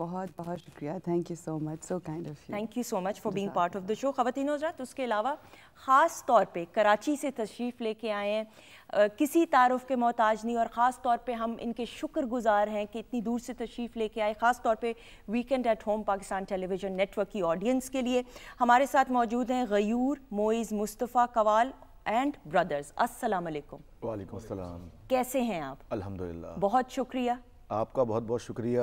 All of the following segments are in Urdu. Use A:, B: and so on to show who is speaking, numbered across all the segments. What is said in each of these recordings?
A: بہت بہت شکریہ. Thank you so much. So kind of you.
B: Thank you so much for being part of the show. خواتین و حضرات، اس کے علاوہ خاص طور پہ کراچی سے تشریف لے کے آئے ہیں، کسی تعارف کے محتاج نہیں، اور خاص طور پہ ہم ان کے شکر گزار ہیں کہ اتنی دور سے تشریف لے کے آئے. خاص طور پہ weekend at home Pakistan television network کی آڈینس کے لیے ہمارے ساتھ موجود ہیں غیور، معیز، مصطفیٰ، قوال اینڈ بردرز. السلام علیکم.
C: وعلیکم السلام.
B: کیسے ہیں آپ؟
C: الحمدللہ.
B: بہت شکریہ.
C: آپ کا بہت بہت شکریہ.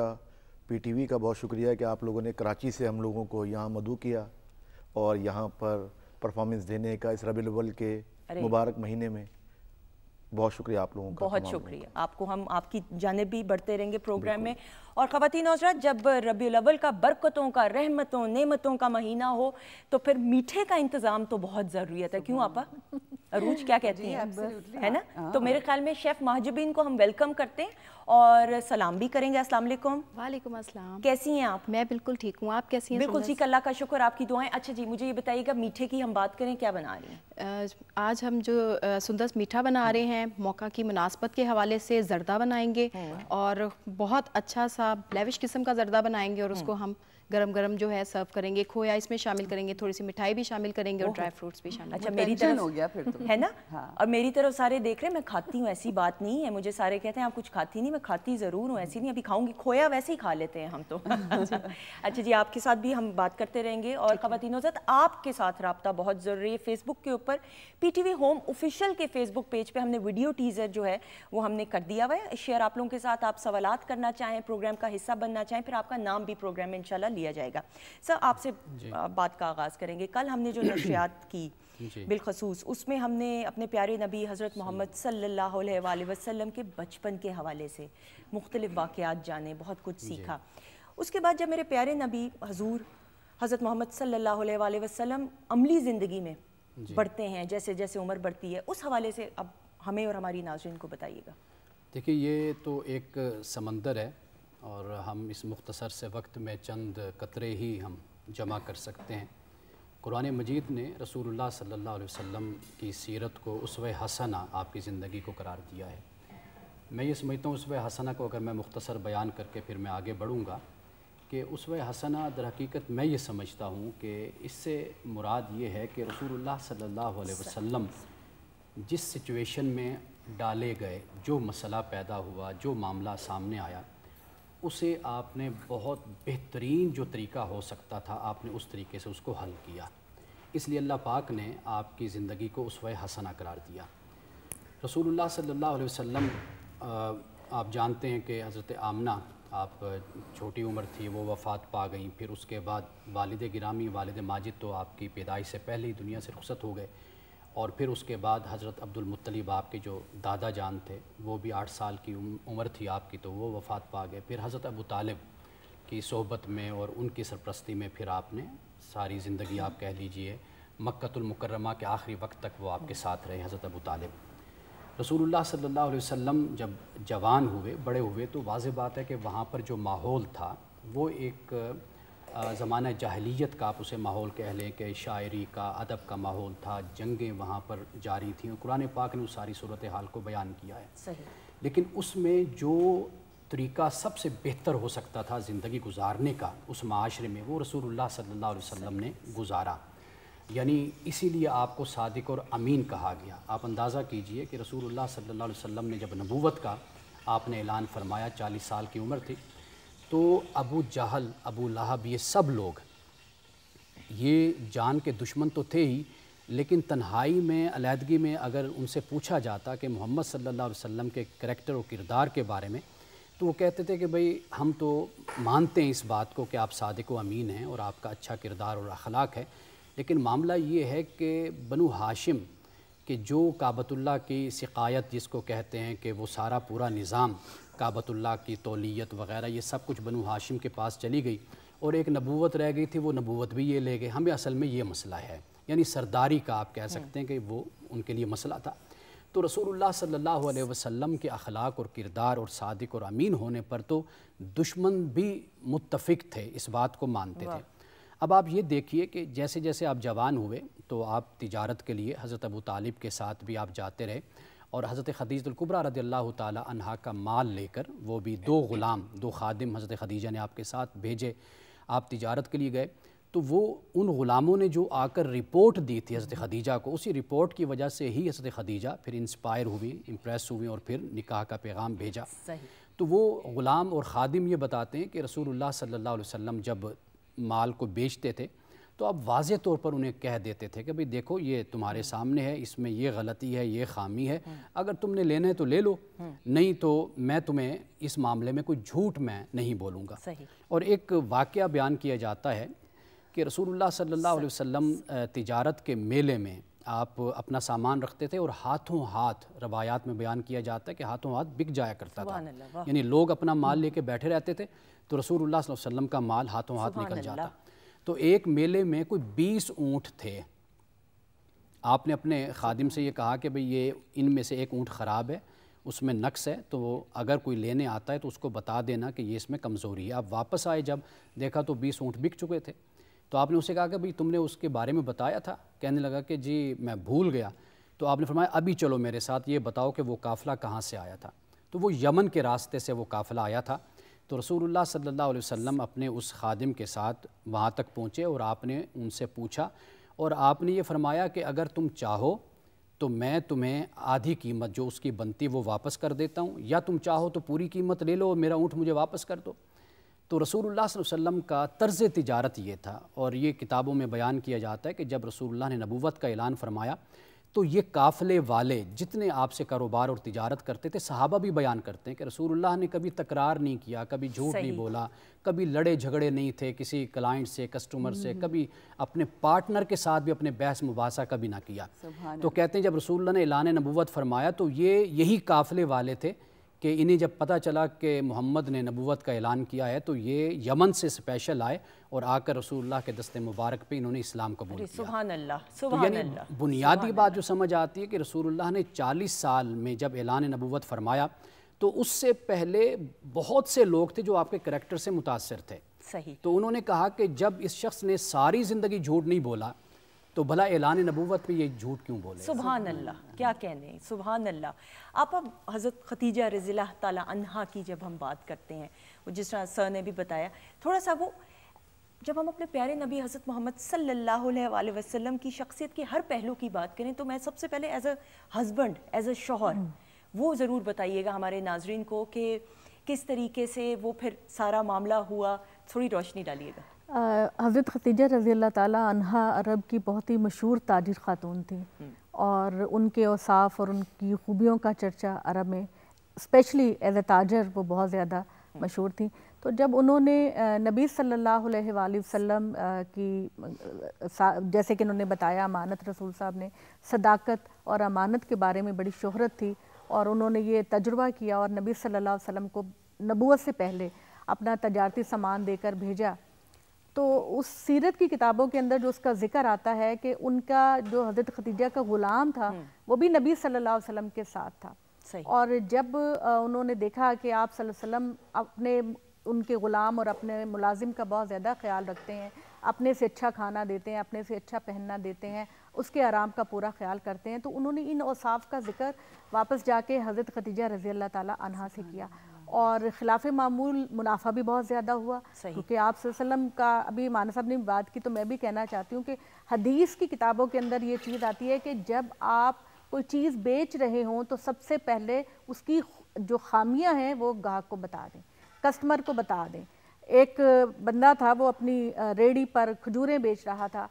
C: پی ٹی وی کا بہت شکریہ کہ آپ لوگوں نے کراچی سے ہم لوگوں کو یہاں مدعو کیا اور یہاں پر پرفارمنس دینے کا اس ربیع الاول کے مبارک مہینے میں. بہت شکریہ آپ لوگوں کا.
B: بہت شکریہ آپ کو. ہم آپ کی جانب بھی بڑھتے رہیں گے پروگرام میں. اور خواتین و حضرات، جب ربیع الاول کا برکتوں کا، رحمتوں، نعمتوں کا مہینہ ہو تو پھر میٹھے کا انتظام تو بہت ضروریت ہے. کیوں آپا؟ عروج کیا کہتی ہیں؟ ہے نا؟ تو میرے خیال میں شیف مہاجبین کو ہم ویلکم کرتے ہیں اور سلام بھی کریں گے. السلام علیکم.
D: وعلیکم السلام.
B: کیسی ہیں آپ؟
D: میں بالکل ٹھیک ہوں. آپ کیسی ہیں؟
B: بالکل ٹھیک، اللہ کا شکر، آپ کی دعائیں. اچھا جی، مجھے یہ بتائیے گا میٹھے کی ہم بات کریں، کیا بنا رہی ہیں
D: آج؟ ہم جو سندس میٹھا بنا رہے ہیں، موقع کی مناسبت کے حوالے سے زردہ بنائیں گے اور بہت اچھا سا لیوش قسم کا زردہ بنائیں گے اور اس کو ہم گرم گرم جو ہے سرو کریں گے. کھویا اس میں شامل کریں گے، تھوڑی سی مٹھائی بھی شامل کریں گے اور ڈرائی فروٹس بھی شامل.
B: اچھا، میری طرف
A: ہو گیا پھر تو
B: ہے نا. اور میری طرف سارے دیکھ رہے ہیں، میں کھاتی ہوں، ایسی بات نہیں ہے. مجھے سارے کہتے ہیں آپ کچھ کھاتی نہیں. میں کھاتی ضرور ہوں، ایسی نہیں ابھی کھاؤں گی. کھویا ویسے ہی کھا لیتے ہیں ہم تو. اچھا جی، آپ کے ساتھ بھی ہم بات کرتے رہیں گے. اور خواتین و حضرات، آپ کے ساتھ رابطہ بہت ضروری ہے. فیس بک کے اوپر P T V home official کے فیس بک پیج پہ ہم نے ویڈیو ٹیزر جو ہے وہ ہم نے کر دیا ہوا ہے شیئر آپ لوگوں کے ساتھ. آپ سوالات کرنا چاہیں، پروگرام کا حصہ بننا چاہیں، پھر آپ کا نام بھی پروگرام میں انشاءاللہ لیا جائے گا. سر، آپ سے بات کا آغاز کریں گے. کل ہم نے جو نشریات کی بالخصوص، اس میں ہم نے اپنے پیارے نبی حضرت محمد صلی اللہ علیہ وآلہ وسلم کے بچپن کے حوالے سے مختلف واقعات جانے، بہت کچھ سیکھا. اس کے بعد جب میرے پیارے نبی حضور حضرت محمد صلی اللہ علیہ وآلہ وسلم عملی زندگی میں بڑھتے ہیں، جیسے جیسے عمر بڑھتی ہے، اس حوالے سے اب ہمیں اور ہماری ناظرین کو بتائیے گا.
E: دیکھیے، یہ تو ایک سمندر ہے اور ہم اس مختصر سے وقت میں چند قطرے ہی ہم جمع کر سکتے ہیں. قرآن مجید نے رسول اللہ صلی اللہ علیہ وسلم کی سیرت کو اسوہ حسنہ آپ کی زندگی کو قرار دیا ہے. میں یہ سمجھتا ہوں اسوہ حسنہ کو اگر میں مختصر بیان کر کے پھر میں آگے بڑھوں گا کہ اسوہ حسنہ در حقیقت میں یہ سمجھتا ہوں کہ اس سے مراد یہ ہے کہ رسول اللہ صلی اللہ علیہ وسلم جس سچویشن میں ڈالے گئے، جو مسئلہ پیدا ہوا، جو معاملہ سامنے آیا، اسے آپ نے بہت بہترین جو طریقہ ہو سکتا تھا، آپ نے اس طریقے سے اس کو حل کیا. اس لیے اللہ پاک نے آپ کی زندگی کو اسوہ حسنہ قرار دیا. رسول اللہ صلی اللہ علیہ وسلم، آپ جانتے ہیں کہ حضرت آمنہ، آپ چھوٹی عمر تھی، وہ وفات پا گئیں. پھر اس کے بعد والد گرامی والد ماجد تو آپ کی پیدائش سے پہلے ہی دنیا سے رخصت ہو گئے. اور پھر اس کے بعد حضرت عبد المطلب، آپ کے جو دادا جان تھے، وہ بھی 8 سال کی عمر تھی آپ کی، تو وہ وفات پا گئے. پھر حضرت ابو طالب کی صحبت میں اور ان کی سرپرستی میں پھر آپ نے ساری زندگی، آپ کہہ لیجئے مکہ المکرمہ کے آخری وقت تک وہ آپ کے ساتھ رہے حضرت ابو طالب. رسول اللہ صلی اللہ علیہ وسلم جب جوان ہوئے، بڑے ہوئے، تو واضح بات ہے کہ وہاں پر جو ماحول تھا وہ ایک زمانہ جاہلیت کا، آپ اسے ماحول کہہ لیں کہ شاعری کا، ادب کا ماحول تھا. جنگیں وہاں پر جاری تھیں. قرآن پاک نے اس ساری صورتحال کو بیان کیا ہے.
B: صحیح.
E: لیکن اس میں جو طریقہ سب سے بہتر ہو سکتا تھا زندگی گزارنے کا اس معاشرے میں، وہ رسول اللہ صلی اللہ علیہ وسلم نے گزارا. یعنی اسی لیے آپ کو صادق اور امین کہا گیا. آپ اندازہ کیجئے کہ رسول اللہ صلی اللہ علیہ وسلم نے جب نبوت کا آپ نے اعلان فرمایا، 40 سال کی عمر تھی، تو ابو جہل، ابو لہب، یہ سب لوگ یہ جان کے دشمن تو تھے ہی، لیکن تنہائی میں، علیحدگی میں اگر ان سے پوچھا جاتا کہ محمد صلی اللہ علیہ وسلم کے کریکٹر و کردار کے بارے میں، تو وہ کہتے تھے کہ بھئی ہم تو مانتے ہیں اس بات کو کہ آپ صادق و امین ہیں اور آپ کا اچھا کردار اور اخلاق ہے، لیکن معاملہ یہ ہے کہ بنو ہاشم کہ جو کعبۃ اللہ کی سقایت جس کو کہتے ہیں، کہ وہ سارا پورا نظام کعبۃ اللہ کی تولیت وغیرہ، یہ سب کچھ بنو ہاشم کے پاس چلی گئی اور ایک نبوت رہ گئی تھی، وہ نبوت بھی یہ لے گئے. ہمیں اصل میں یہ مسئلہ ہے، یعنی سرداری کا آپ کہہ سکتے ہیں کہ وہ ان کے لیے مسئلہ تھا. تو رسول اللہ صلی اللہ علیہ وسلم کے اخلاق اور کردار اور صادق اور امین ہونے پر تو دشمن بھی متفق تھے، اس بات کو مانتے تھے. اب آپ یہ دیکھیے کہ جیسے جیسے آپ جوان ہوئے تو آپ تجارت کے لیے حضرت ابو طالب کے ساتھ بھی آپ جاتے رہے اور حضرت خدیجہ الکبریٰ رضی اللہ تعالی عنہا کا مال لے کر، وہ بھی 2 غلام 2 خادم حضرت خدیجہ نے آپ کے ساتھ بھیجے، آپ تجارت کے لیے گئے، تو وہ ان غلاموں نے جو آ کر رپورٹ دی تھی حضرت خدیجہ کو، اسی رپورٹ کی وجہ سے ہی حضرت خدیجہ پھر انسپائر ہوئی، امپریس ہوئی اور پھر نکاح کا پیغام بھیجا۔ تو وہ غلام اور خادم یہ بتاتے ہیں کہ رسول اللہ صلی اللہ علیہ وسلم جب مال کو بیچتے تھے تو اب واضح طور پر انہیں کہہ دیتے تھے کہ بھئی دیکھو یہ تمہارے سامنے ہے، اس میں یہ غلطی ہے، یہ خامی ہے، اگر تم نے لینا ہے تو لے لو، نہیں تو میں تمہیں اس معاملے میں کوئی جھوٹ میں نہیں بولوں گا۔ اور ایک واقعہ بیان کیا جاتا ہے کہ رسول اللہ صلی اللہ علیہ وسلم تجارت کے میلے میں آپ اپنا سامان رکھتے تھے اور ہاتھوں ہاتھ، روایات میں بیان کیا جاتا ہے کہ ہاتھوں ہاتھ بک جایا کرتا تھا، یعنی لوگ اپنا مال لے کے بیٹھے رہتے تھے تو رسول اللہ صلی اللہ علیہ وسلم کا مال ہاتھوں ہاتھ نکل جاتا۔ تو ایک میلے میں کوئی 20 اونٹ تھے، آپ نے اپنے خادم سے یہ کہا کہ بھئی یہ ان میں سے ایک اونٹ خراب ہے، اس میں نقص ہے، تو اگر کوئی لینے آتا ہے تو اس کو بتا دینا کہ یہ اس میں کمزوری ہے۔ آپ واپس آئے، جب دیکھا تو 20 اونٹ بک چکے تھے، تو آپ نے اسے کہا کہ بھئی تم نے اس کے بارے میں بتایا تھا؟ کہنے لگا کہ جی میں بھول گیا۔ تو آپ نے فرمایا ابھی چلو میرے ساتھ، یہ بتاؤ کہ وہ قافلہ کہاں سے آیا تھا؟ تو وہ یمن کے راستے سے وہ قافلہ آیا تھا۔ تو رسول اللہ صلی اللہ علیہ وسلم اپنے اس خادم کے ساتھ وہاں تک پہنچے اور آپ نے ان سے پوچھا اور آپ نے یہ فرمایا کہ اگر تم چاہو تو میں تمہیں آدھی قیمت جو اس کی بنتی وہ واپس کر دیتا ہوں، یا تم چاہو تو پوری قیمت لے لو اور میرا اونٹ مجھے واپس کر دو۔ تو رسول اللہ صلی اللہ علیہ وسلم کا طرز تجارت یہ تھا، اور یہ کتابوں میں بیان کیا جاتا ہے کہ جب رسول اللہ نے نبوت کا اعلان فرمایا تو یہ قافلے والے جتنے آپ سے کاروبار اور تجارت کرتے تھے، صحابہ بھی بیان کرتے ہیں کہ رسول اللہ نے کبھی تکرار نہیں کیا، کبھی جھوٹ نہیں بولا، کبھی لڑے جھگڑے نہیں تھے کسی کلائنٹ سے، کسٹمر سے، کبھی اپنے پارٹنر کے ساتھ بھی اپنے بحث مباحثہ کبھی نہ کیا۔ تو کہتے ہیں جب رسول اللہ نے اعلان نبوت فرمایا تو یہی قافلے والے تھے کہ انہیں جب پتہ چلا کہ محمد نے نبوت کا اعلان کیا ہے تو یہ یمن سے اسپیشل آئے اور آ کر رسول اللہ کے دست مبارک پہ انہوں نے اسلام قبول کیا۔
B: سبحان اللہ،
E: تو
B: سبحان
E: یعنی
B: اللہ،
E: بنیادی بات جو سمجھ آتی ہے کہ رسول اللہ نے 40 سال میں جب اعلان نبوت فرمایا تو اس سے پہلے بہت سے لوگ تھے جو آپ کے کریکٹر سے متاثر تھے،
B: صحیح،
E: تو انہوں نے کہا کہ جب اس شخص نے ساری زندگی جھوٹ نہیں بولا تو بھلا اعلان نبوت پہ یہ جھوٹ کیوں بولے؟
B: سبحان اللہ، کیا کہنے، سبحان اللہ۔ آپ اب حضرت خدیجہ رضی اللہ تعالیٰ عنہا کی جب ہم بات کرتے ہیں، وہ جس طرح سر نے بھی بتایا تھوڑا سا، وہ جب ہم اپنے پیارے نبی حضرت محمد صلی اللہ علیہ وآلہ وسلم کی شخصیت کے ہر پہلو کی بات کریں تو میں سب سے پہلے as a husband, as a شوہر، وہ ضرور بتائیے گا ہمارے ناظرین کو کہ کس طریقے سے وہ پھر سارا معاملہ ہوا، تھوڑی روشنی ڈالیے گا۔
F: حضرت خدیجہ رضی اللہ تعالیٰ عنہا عرب کی بہت ہی مشہور تاجر خاتون تھیں، اور ان کے اوصاف اور ان کی خوبیوں کا چرچا عرب میں اسپیشلی ایز اے تاجر وہ بہت زیادہ مشہور تھیں۔ تو جب انہوں نے نبی صلی اللہ علیہ وآلہ وسلم کی، جیسے کہ انہوں نے بتایا، امانت، رسول صاحب نے صداقت اور امانت کے بارے میں بڑی شہرت تھی، اور انہوں نے یہ تجربہ کیا اور نبی صلی اللہ علیہ وسلم کو نبوت سے پہلے اپنا تجارتی سامان دے کر بھیجا، تو اس سیرت کی کتابوں کے اندر جو اس کا ذکر آتا ہے کہ ان کا جو حضرت خدیجہ کا غلام تھا وہ بھی نبی صلی اللہ علیہ وسلم کے ساتھ تھا، اور جب انہوں نے دیکھا کہ آپ صلی اللہ علیہ وسلم اپنے ان کے غلام اور اپنے ملازم کا بہت زیادہ خیال رکھتے ہیں، اپنے سے اچھا کھانا دیتے ہیں، اپنے سے اچھا پہننا دیتے ہیں، اس کے آرام کا پورا خیال کرتے ہیں، تو انہوں نے ان اوصاف کا ذکر واپس جا کے حضرت خدیجہ رضی اللہ تعالیٰ عنہا سے کیا، اور خلاف معمول منافع بھی بہت زیادہ ہوا، کیونکہ آپ صلی اللہ علیہ وسلم کا، ابھی مانا صاحب نے بات کی تو میں بھی کہنا چاہتی ہوں کہ حدیث کی کتابوں کے اندر یہ چیز آتی ہے کہ جب آپ کوئی چیز بیچ رہے ہوں تو سب سے پہلے اس کی جو خامیاں ہیں وہ گاہک کو بتا دیں، کسٹمر کو بتا دیں۔ ایک بندہ تھا، وہ اپنی ریڑھی پر کھجوریں بیچ رہا تھا،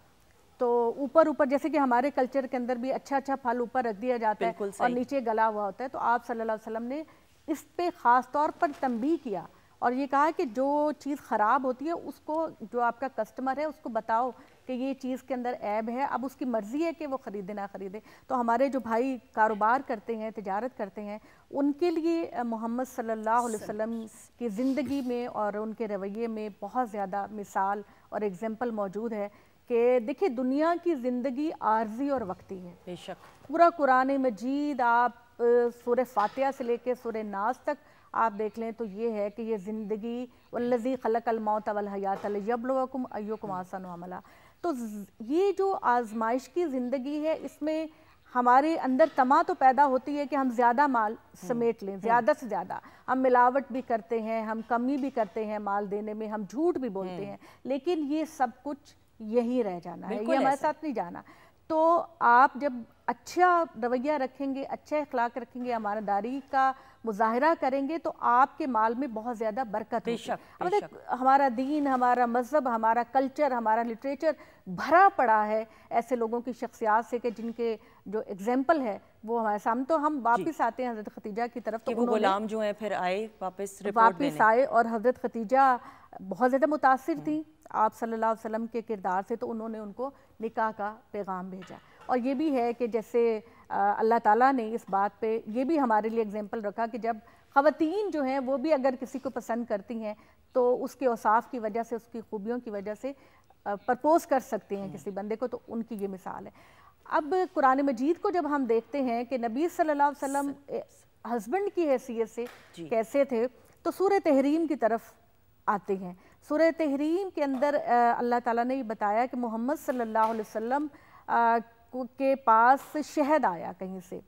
F: تو اوپر جیسے کہ ہمارے کلچر کے اندر بھی اچھا پھل اوپر رکھ دیا جاتا ہے اور نیچے گلا ہوا ہوتا ہے، تو آپ صلی اللہ علیہ وسلم نے اس پہ خاص طور پر تنبیہ کیا اور یہ کہا کہ جو چیز خراب ہوتی ہے اس کو، جو آپ کا کسٹمر ہے اس کو بتاؤ کہ یہ چیز کے اندر عیب ہے، اب اس کی مرضی ہے کہ وہ خریدے نہ خریدے۔ تو ہمارے جو بھائی کاروبار کرتے ہیں، تجارت کرتے ہیں، ان کے لیے محمد صلی اللہ علیہ وسلم کی زندگی میں اور ان کے رویے میں بہت زیادہ مثال اور ایگزامپل موجود ہے کہ دیکھیں دنیا کی زندگی عارضی اور وقتی ہے،
B: بے شک۔ پورا
F: قرآن مجید آپ سورہ فاتحہ سے لے کے سورہ ناس تک آپ دیکھ لیں تو یہ ہے کہ یہ زندگی والذی خلق الموت والحیات لیبلوکم ایکم احسن عملا، تو یہ جو آزمائش کی زندگی ہے اس میں ہمارے اندر طمع تو پیدا ہوتی ہے کہ ہم زیادہ مال سمیٹ لیں، زیادہ سے زیادہ. ہم ملاوٹ بھی کرتے ہیں، ہم کمی بھی کرتے ہیں مال دینے میں، ہم جھوٹ بھی بولتے ہیں، لیکن یہ سب کچھ یہی رہ جانا ہے، یہ ہمارے ساتھ نہیں جانا. تو آپ جب اچھا رویہ رکھیں گے، اچھا اخلاق رکھیں گے، امانتداری کا مظاہرہ کریں گے تو آپ کے مال میں بہت زیادہ برکت ہوگی. ہمارا دین، ہمارا مذہب، ہمارا کلچر، ہمارا لٹریچر بھرا پڑا ہے ایسے لوگوں کی شخصیات سے کہ جن کے جو ایگزامپل ہے وہ ہمارے سامنے. تو ہم واپس آتے ہیں حضرت ختیجہ کی طرف.
B: تو وہ غلام جو ہیں پھر آئے واپس
F: آئے اور حضرت ختیجہ بہت زیادہ متاثر تھیں آپ صلی اللہ علیہ وسلم کے کردار سے، تو انہوں نے ان کو نکاح کا پیغام بھیجا. اور یہ بھی ہے کہ جیسے اللہ تعالیٰ نے اس بات پہ یہ بھی ہمارے لیے اگزامپل رکھا کہ جب خواتین جو ہیں وہ بھی اگر کسی کو پسند کرتی ہیں تو اس کے اوصاف کی وجہ سے، اس کی خوبیوں کی وجہ سے پرپوز کر سکتے ہیں کسی بندے کو، تو ان کی یہ مثال ہے. اب قرآن مجید کو جب ہم دیکھتے ہیں کہ نبی صلی اللہ علیہ وسلم ہسبینڈ کی حیثیت سے کیسے تھے، تو سورہ تحریم کی طرف آتے ہیں. سورہ تحریم کے اندر اللہ تعالیٰ نے یہ بتایا کہ محمد صلی اللہ علیہ وسلم کے پاس شہد آیا، کہیں سے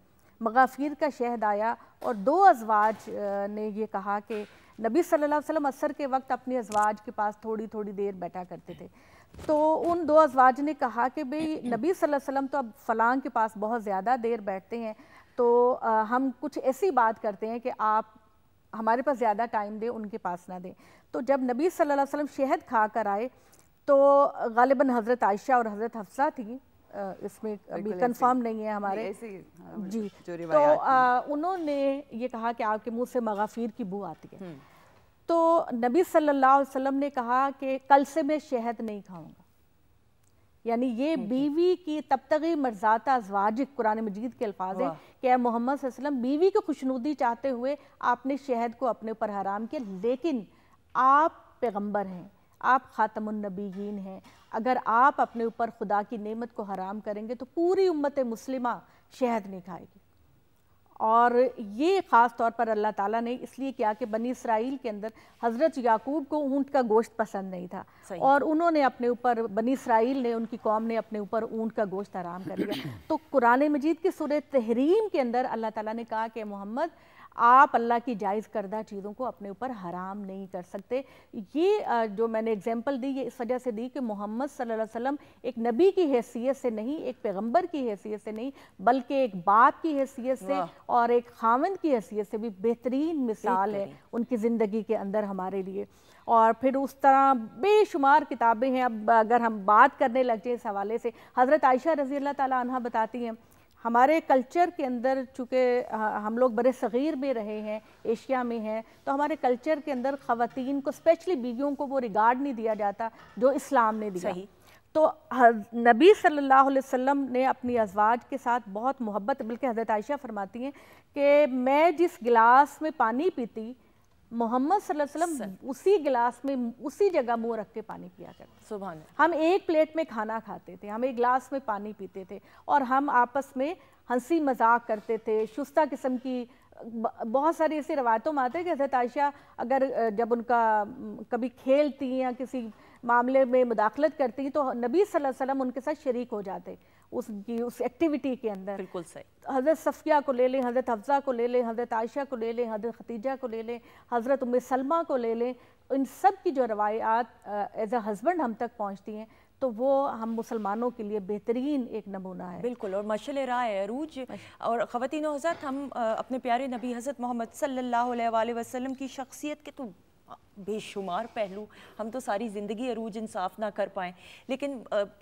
F: مغافیر کا شہد آیا، اور 2 ازواج نے یہ کہا کہ نبی صلی اللہ علیہ وسلم عصر کے وقت اپنی ازواج کے پاس تھوڑی تھوڑی دیر بیٹھا کرتے تھے. تو ان 2 ازواج نے کہا کہ بھئی نبی صلی اللہ علیہ وسلم تو اب فلاں کے پاس بہت زیادہ دیر بیٹھتے ہیں، تو ہم کچھ ایسی بات کرتے ہیں کہ آپ ہمارے پاس زیادہ ٹائم دیں، ان کے پاس نہ دیں. تو جب نبی صلی اللہ علیہ وسلم شہد کھا کر آئے تو غالباً حضرت عائشہ اور حضرت حفصہ تھیں، اس میں ابھی کنفرم نہیں ہے ہمارے جی، تو انہوں نے یہ کہا کہ آپ کے منہ سے مغافیر کی بو آتی ہے. تو نبی صلی اللہ علیہ وسلم نے کہا کہ کل سے میں شہد نہیں کھاؤں گا. یعنی یہ بیوی کی تبتغی مرضات ازواجک قرآن مجید کے الفاظ ہیں کہ اے محمد صلی اللہ علیہ وسلم بیوی کو خوشنودی چاہتے ہوئے آپ نے شہد کو اپنے اوپر حرام کیا، لیکن آپ پیغمبر ہیں، آپ خاتم النبیین ہیں، اگر آپ اپنے اوپر خدا کی نعمت کو حرام کریں گے تو پوری امت مسلمہ شہد نہیں کھائے گی. اور یہ خاص طور پر اللہ تعالیٰ نے اس لیے کیا کہ بنی اسرائیل کے اندر حضرت یعقوب کو اونٹ کا گوشت پسند نہیں تھا، اور انہوں نے اپنے اوپر، بنی اسرائیل نے، ان کی قوم نے اپنے اوپر اونٹ کا گوشت حرام کر لیا. تو قرآن مجید کی سورہ تحریم کے اندر اللہ تعالیٰ نے کہا کہ محمد آپ اللہ کی جائز کردہ چیزوں کو اپنے اوپر حرام نہیں کر سکتے. یہ جو میں نے اگزامپل دی یہ اس وجہ سے دی کہ محمد صلی اللہ علیہ وسلم ایک نبی کی حیثیت سے نہیں، ایک پیغمبر کی حیثیت سے نہیں، بلکہ ایک باپ کی حیثیت سے اور ایک خاوند کی حیثیت سے بھی بہترین مثال ہے ان کی زندگی کے اندر ہمارے لیے. اور پھر اس طرح بے شمار کتابیں ہیں. اب اگر ہم بات کرنے لگ جائیں اس حوالے سے، حضرت عائشہ رضی اللہ تعالیٰ عنہ بتاتی ہیں ہمارے کلچر کے اندر، چونکہ ہم لوگ برِ صغیر میں رہے ہیں، ایشیا میں ہیں، تو ہمارے کلچر کے اندر خواتین کو، اسپیشلی بیویوں کو، وہ ریگارڈ نہیں دیا جاتا جو اسلام نے دیا. تو نبی صلی اللہ علیہ وسلم نے اپنی ازواج کے ساتھ بہت محبت، بلکہ حضرت عائشہ فرماتی ہیں کہ میں جس گلاس میں پانی پیتی محمد صلی اللہ علیہ وسلم اسی گلاس میں اسی جگہ منہ رکھ کے پانی پیا کرتے. سبحان اللہ. ہم ایک پلیٹ میں کھانا کھاتے تھے، ہم ایک گلاس میں پانی پیتے تھے، اور ہم آپس میں ہنسی مذاق کرتے تھے. شستہ قسم کی بہت ساری ایسی روایتوں میں آتے ہیں کہ حضرت عائشہ اگر جب ان کا کبھی کھیلتی یا کسی معاملے میں مداخلت کرتی تو نبی صلی اللہ علیہ وسلم ان کے ساتھ شریک ہو جاتے اس ایکٹیویٹی کے اندر. بالکل صحیح. حضرت صفیہ کو لے لیں، حضرت حفصہ کو لے لیں، حضرت عائشہ کو لے لیں، حضرت ختیجہ کو لے لیں، حضرت ام سلمہ کو لے لیں، ان سب کی جو روایات ایز اے ہسبینڈ ہم تک پہنچتی ہیں تو وہ ہم مسلمانوں کے لیے بہترین ایک نمونہ ہے. بالکل. اور مشعل راہ ہے عروج. اور خواتین و حضرات، ہم اپنے پیارے نبی حضرت محمد صلی اللہ علیہ وآلہ وسلم کی شخصیت کے تو بے شمار پہلو، ہم تو ساری زندگی عروج انصاف نہ کر پائیں، لیکن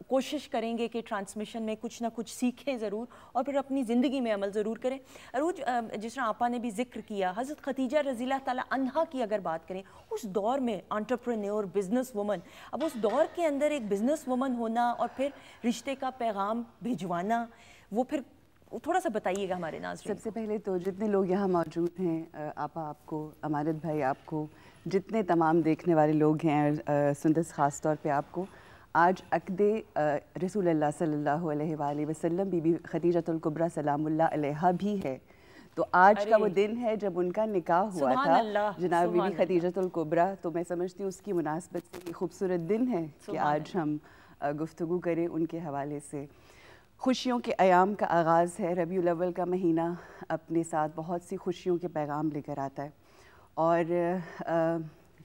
F: کوشش کریں گے کہ ٹرانسمیشن میں کچھ نہ کچھ سیکھیں ضرور اور پھر اپنی زندگی میں عمل ضرور کریں. عروج، جس طرح آپا نے بھی ذکر کیا حضرت ختیجہ رضی اللہ تعالیٰ عنہا کی اگر بات کریں، اس دور میں انٹرپرینور، بزنس وومن، اب اس دور کے اندر ایک بزنس وومن ہونا اور پھر رشتے کا پیغام بھجوانا، وہ پھر تھوڑا سا بتائیے گا ہمارے ناظرین.
A: سب سے پہلے تو جتنے لوگ یہاں موجود ہیں، آپا آپ کو، امارت بھائی آپ کو، جتنے تمام دیکھنے والے لوگ ہیں، سندس خاص طور پہ آپ کو، آج عقد رسول اللہ صلی اللہ علیہ وآلہ وسلم بی بی ختیجۃ الکبریٰ سلام اللہ علیہا بھی ہے. تو آج کا وہ دن ہے جب ان کا نکاح ہوا تھا جناب بی بی ختیجۃ الکبریٰ. تو میں سمجھتی ہوں اس کی مناسبت سے یہ خوبصورت دن ہے کہ آج ہم گفتگو کریں ان کے حوالے سے. خوشیوں کے ایام کا آغاز ہے. ربیع الاول کا مہینہ اپنے ساتھ بہت سی خوشیوں کے پیغام لے کر آتا ہے, اور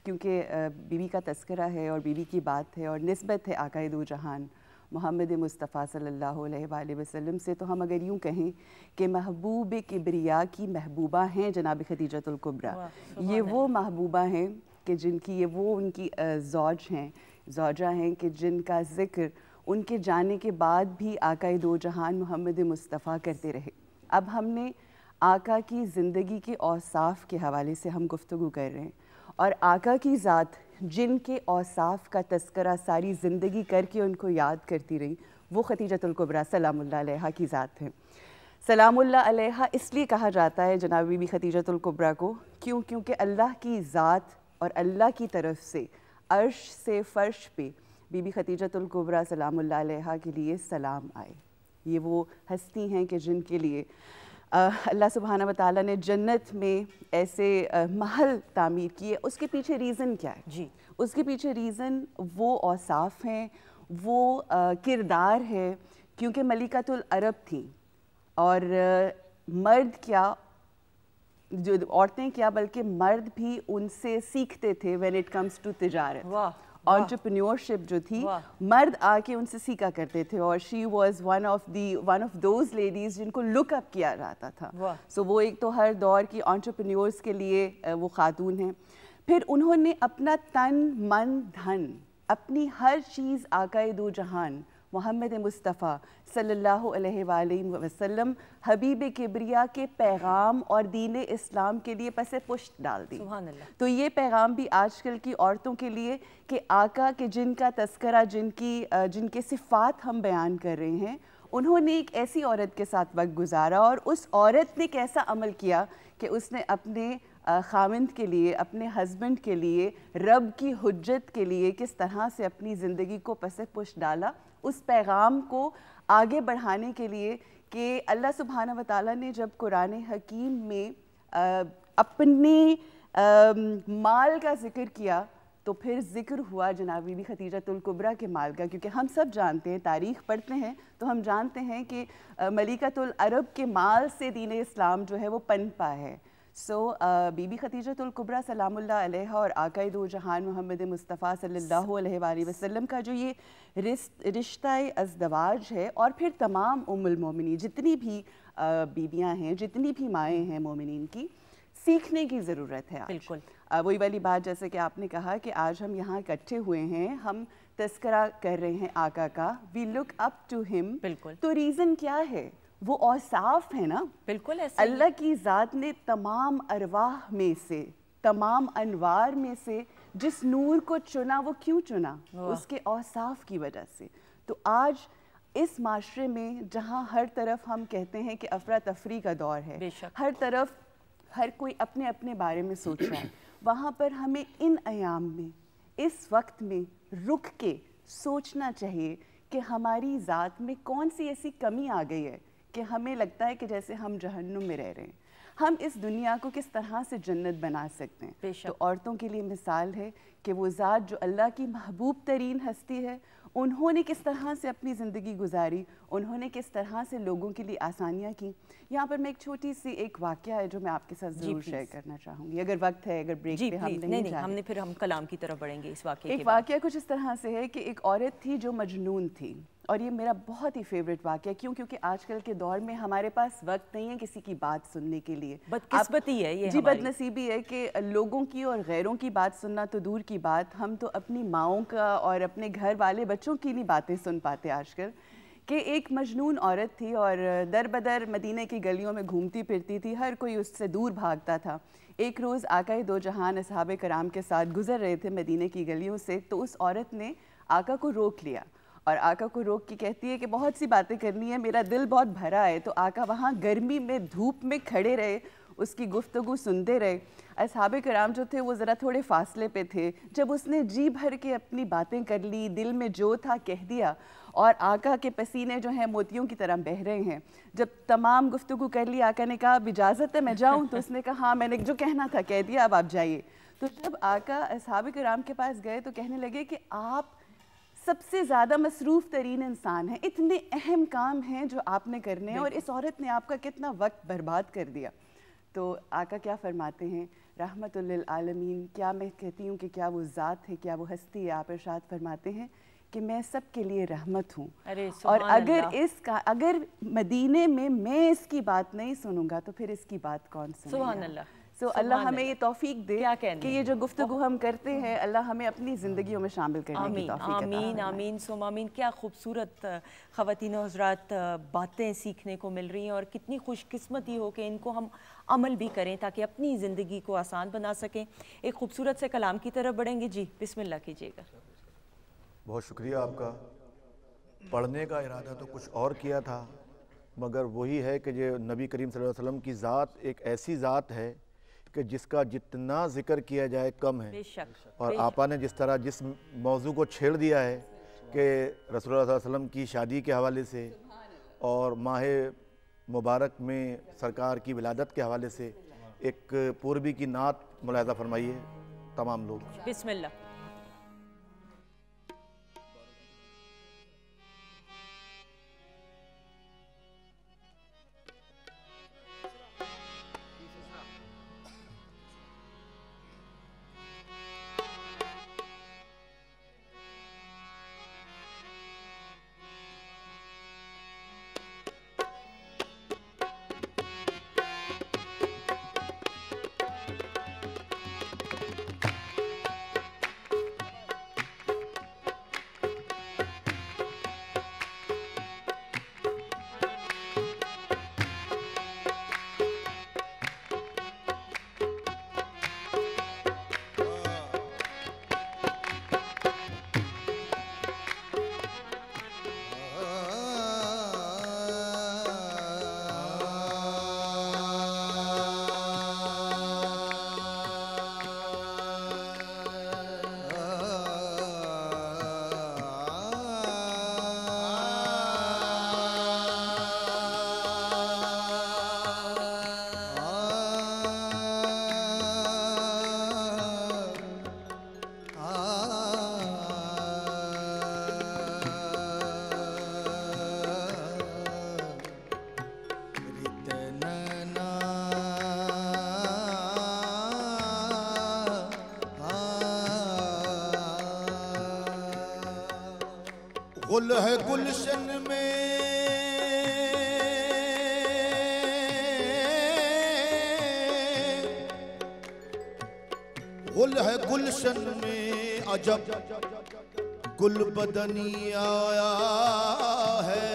A: کیونکہ بیوی کا تذکرہ ہے اور بیوی کی بات ہے اور نسبت ہے آقائے دو جہان محمد مصطفیٰ صلی اللہ علیہ وآلہ وسلم سے, تو ہم اگر یوں کہیں کہ محبوب کبریا کی محبوبہ ہیں جناب خدیجۃ الکبریٰ. یہ وہ محبوبہ ہیں کہ جن کی یہ وہ ان کی زوجہ ہیں کہ جن کا ذکر ان کے جانے کے بعد بھی آقائے دو جہان محمد مصطفیٰ کرتے رہے. اب ہم نے آقا کی زندگی کے اوصاف کے حوالے سے ہم گفتگو کر رہے ہیں, اور آقا کی ذات جن کے اوصاف کا تذکرہ ساری زندگی کر کے ان کو یاد کرتی رہی, وہ خدیجۃ الکبریٰ سلام اللہ علیہا کی ذات ہے. سلام اللہ علیہا اس لیے کہا جاتا ہے جناب بی بی خدیجۃ الکبریٰ کو کیونکہ اللہ کی ذات اور اللہ کی طرف سے عرش سے فرش پہ بی بی خدیجۃ الکبریٰ سلام اللہ علیہا کے لیے سلام آئے. یہ وہ ہستی ہیں کہ جن کے لیے اللہ سبحانہ و تعالیٰ نے جنت میں ایسے محل تعمیر کیے. اس کے پیچھے ریزن کیا ہے؟
B: جی,
A: اس کے پیچھے ریزن وہ اوصاف ہیں, وہ کردار ہے, کیونکہ ملکۃ العرب تھیں, اور مرد کیا, جو عورتیں کیا بلکہ مرد بھی ان سے سیکھتے تھے when it comes to تجارت. انٹرپرینیورشپ جو تھی مرد آ کے ان سے سیکھا کرتے تھے, اور she was one of those ladies جن کو لک اپ کیا جاتا تھا. سو وہ ایک تو ہر دور کی انٹرپرینیورس کے لیے وہ خاتون ہیں. پھر انہوں نے اپنا تن من دھن اپنی ہر چیز آقائے دو جہان محمد مصطفیٰ صلی اللہ علیہ وآلہ وسلم حبیب کبریا کے پیغام اور دین اسلام کے لیے پس پشت ڈال دی.
B: سبحان اللہ.
A: تو یہ پیغام بھی آج کل کی عورتوں کے لیے کہ آقا کے جن کا تذکرہ جن کے صفات ہم بیان کر رہے ہیں, انہوں نے ایک ایسی عورت کے ساتھ وقت گزارا, اور اس عورت نے کیسا عمل کیا کہ اس نے اپنے خاوند کے لیے, اپنے ہسبینڈ کے لیے, رب کی حجت کے لیے کس طرح سے اپنی زندگی کو پس پشت ڈالا. اس پیغام کو آگے بڑھانے کے لیے کہ اللہ سبحانہ و تعالیٰ نے جب قرآن حکیم میں اپنے مال کا ذکر کیا تو پھر ذکر ہوا جناب بی بی خدیجۃ الکبریٰ کے مال کا, کیونکہ ہم سب جانتے ہیں, تاریخ پڑھتے ہیں تو ہم جانتے ہیں کہ ملکۃ العرب کے مال سے دین اسلام جو ہے وہ پنپا ہے. سو بی بی خدیجۃ الکبریٰ سلام اللہ علیہا اور آقائے دو جہان محمد مصطفیٰ صلی اللہ علیہ وآلہ وسلم کا جو یہ رشتہ ازدواج ہے, اور پھر تمام ام المومنین جتنی بھی بیویاں ہیں, جتنی بھی مائیں ہیں مومنین کی, سیکھنے کی ضرورت ہے آج.
B: بالکل
A: وہی والی بات جیسے کہ آپ نے کہا کہ آج ہم یہاں اکٹھے ہوئے ہیں, ہم تذکرہ کر رہے ہیں آقا کا, وی لک اپ ٹو ہم.
B: بالکل.
A: تو ریزن کیا ہے؟ وہ اوصاف ہے نا.
B: بالکل ایسا
A: اللہ کی ذات نے تمام ارواح میں سے, تمام انوار میں سے جس نور کو چنا, وہ کیوں چنا؟ اس کے اوصاف کی وجہ سے. تو آج اس معاشرے میں جہاں ہر طرف ہم کہتے ہیں کہ افراتفری کا دور ہے, ہر طرف ہر کوئی اپنے اپنے بارے میں سوچ رہا ہے, وہاں پر ہمیں ان ایام میں اس وقت میں رک کے سوچنا چاہیے کہ ہماری ذات میں کون سی ایسی کمی آ گئی ہے کہ ہمیں لگتا ہے کہ جیسے ہم جہنم میں رہ رہے ہیں. ہم اس دنیا کو کس طرح سے جنت بنا سکتے ہیں؟ تو عورتوں کے لیے مثال ہے کہ وہ ذات جو اللہ کی محبوب ترین ہستی ہے, انہوں نے کس طرح سے اپنی زندگی گزاری, انہوں نے کس طرح سے لوگوں کے لیے آسانیاں کی. یہاں پر میں ایک چھوٹی سی ایک واقعہ ہے جو میں آپ کے ساتھ ضرور شیئر کرنا چاہوں گی, اگر وقت ہے, اگر بریک پہ ہم نہیں جائیں.
B: ہم نے پھر ہم کلام کی طرف بڑھیں گے اس واقعے.
A: ایک واقعہ کچھ اس طرح سے ہے کہ ایک عورت تھی جو مجنون تھی, اور یہ میرا بہت ہی فیوریٹ واقعہ, کیونکہ آج کل کے دور میں ہمارے پاس وقت نہیں ہے کسی کی بات سننے کے لیے.
B: بدقسمتی ہے یہ.
A: جی بد نصیبی ہے کہ لوگوں کی اور غیروں کی بات سننا تو دور کی بات, ہم تو اپنی ماؤں کا اور اپنے گھر والے بچوں کی نہیں باتیں سن پاتے آج کل. کہ ایک مجنون عورت تھی اور در بدر مدینہ کی گلیوں میں گھومتی پھرتی تھی, ہر کوئی اس سے دور بھاگتا تھا. ایک روز آقائے دو جہان اصحاب کرام کے ساتھ گزر رہے تھے مدینہ کی گلیوں سے, تو اس عورت نے آقا کو روک لیا, اور آقا کو روک کے کہتی ہے کہ بہت سی باتیں کرنی ہے, میرا دل بہت بھرا ہے. تو آقا وہاں گرمی میں دھوپ میں کھڑے رہے, اس کی گفتگو سنتے رہے. اصحاب کرام جو تھے وہ ذرا تھوڑے فاصلے پہ تھے. جب اس نے جی بھر کے اپنی باتیں کر لی, دل میں جو تھا کہہ دیا, اور آقا کے پسینے جو ہیں موتیوں کی طرح بہہ رہے ہیں. جب تمام گفتگو کر لی, آقا نے کہا اب اجازت ہے میں جاؤں؟ تو اس نے کہا ہاں میں نے جو کہنا تھا کہہ دیا, اب آپ جائیے. تو جب آقا اصحاب کرام کے پاس گئے تو کہنے لگے کہ آپ سب سے زیادہ مصروف ترین انسان ہیں، اتنے اہم کام ہیں جو آپ نے کرنے ہیں اور اس عورت نے آپ کا کتنا وقت برباد کر دیا۔ تو آقا کیا فرماتے ہیں؟ رحمت للعالمین، کیا میں کہتی ہوں کہ کیا وہ ذات ہے، کیا وہ ہستی ہے؟ آپ ارشاد فرماتے ہیں کہ میں سب کے لیے رحمت ہوں، اور اگر مدینے میں اس کی بات نہیں سنوں گا تو پھر اس کی بات کون سنے گا؟
B: سبحان اللہ۔
A: سو اللہ ہمیں یہ توفیق دے کہ یہ جو گفتگو ہم کرتے ہیں اللہ ہمیں اپنی زندگیوں میں شامل کرنے کی توفیق عطا فرمائے۔
B: آمین آمین ثم آمین۔ کیا خوبصورت خواتین و حضرات باتیں سیکھنے کو مل رہی ہیں، اور کتنی خوش قسمتی ہو کہ ان کو ہم عمل بھی کریں تاکہ اپنی زندگی کو آسان بنا سکیں۔ ایک خوبصورت سے کلام کی طرف بڑھیں گے، جی بسم اللہ کیجیے گا۔
C: بہت شکریہ آپ کا۔ پڑھنے کا ارادہ تو کچھ اور کیا تھا، مگر وہی ہے کہ جو نبی کریم صلی اللہ علیہ وسلم کی ذات ایک ایسی ذات ہے کہ جس کا جتنا ذکر کیا جائے کم ہے، اور آپا نے جس طرح جس موضوع کو چھیڑ دیا ہے کہ رسول اللہ صلی اللہ علیہ وسلم کی شادی کے حوالے سے اور ماہ مبارک میں سرکار کی ولادت کے حوالے سے ایک پوربی کی نعت ملاحظہ فرمائیے تمام لوگ۔
B: بسم اللہ۔
G: گل ہے گلشن میں گل ہے گلشن میں عجب گل بدنی آیا ہے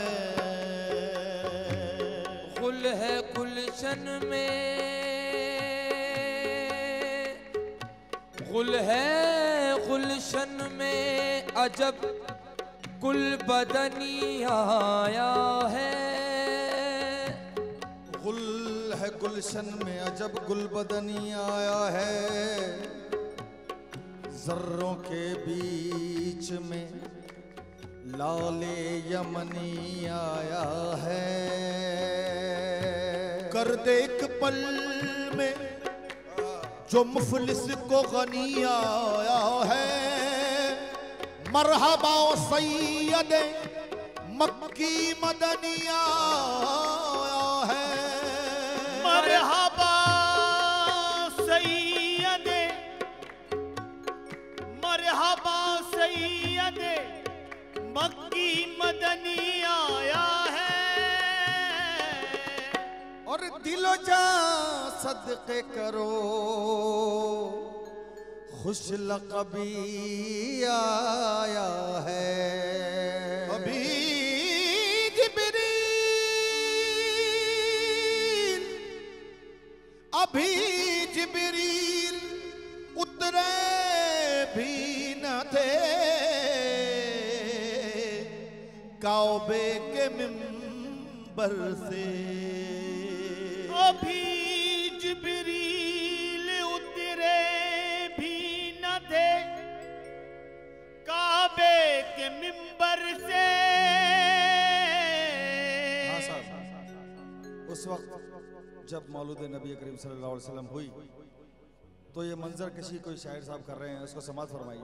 H: گل ہے گلشن میں گل ہے گلشن میں عجب گل بدنی آیا ہے
G: گل ہے گلشن میں عجب گل بدنی آیا ہے ذروں کے بیچ میں لال یمنی آیا ہے کر دے ایک پل میں جو مفلس کو غنی آیا ہے مرحبا سید مکی مدنی آیا ہے مرحبا سید مکی مدنی آیا ہے اور دل و جان صدقے کرو خوش لقبی آیا ہے ابھی جبریل اترے بھی نہ تھے کعبے کے منبر سے ابھی جبریل اترے بھی نہ تھے کعبے کے منبر سے اس وقت جب مولود نبی کریم صلی اللہ علیہ وسلم ہوئی تو یہ منظر کشی کوئی شاعر صاحب کر رہے ہیں اس کو سماعت فرمائیے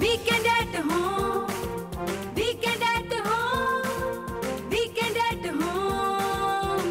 I: Weekend at home, weekend at home, weekend at home.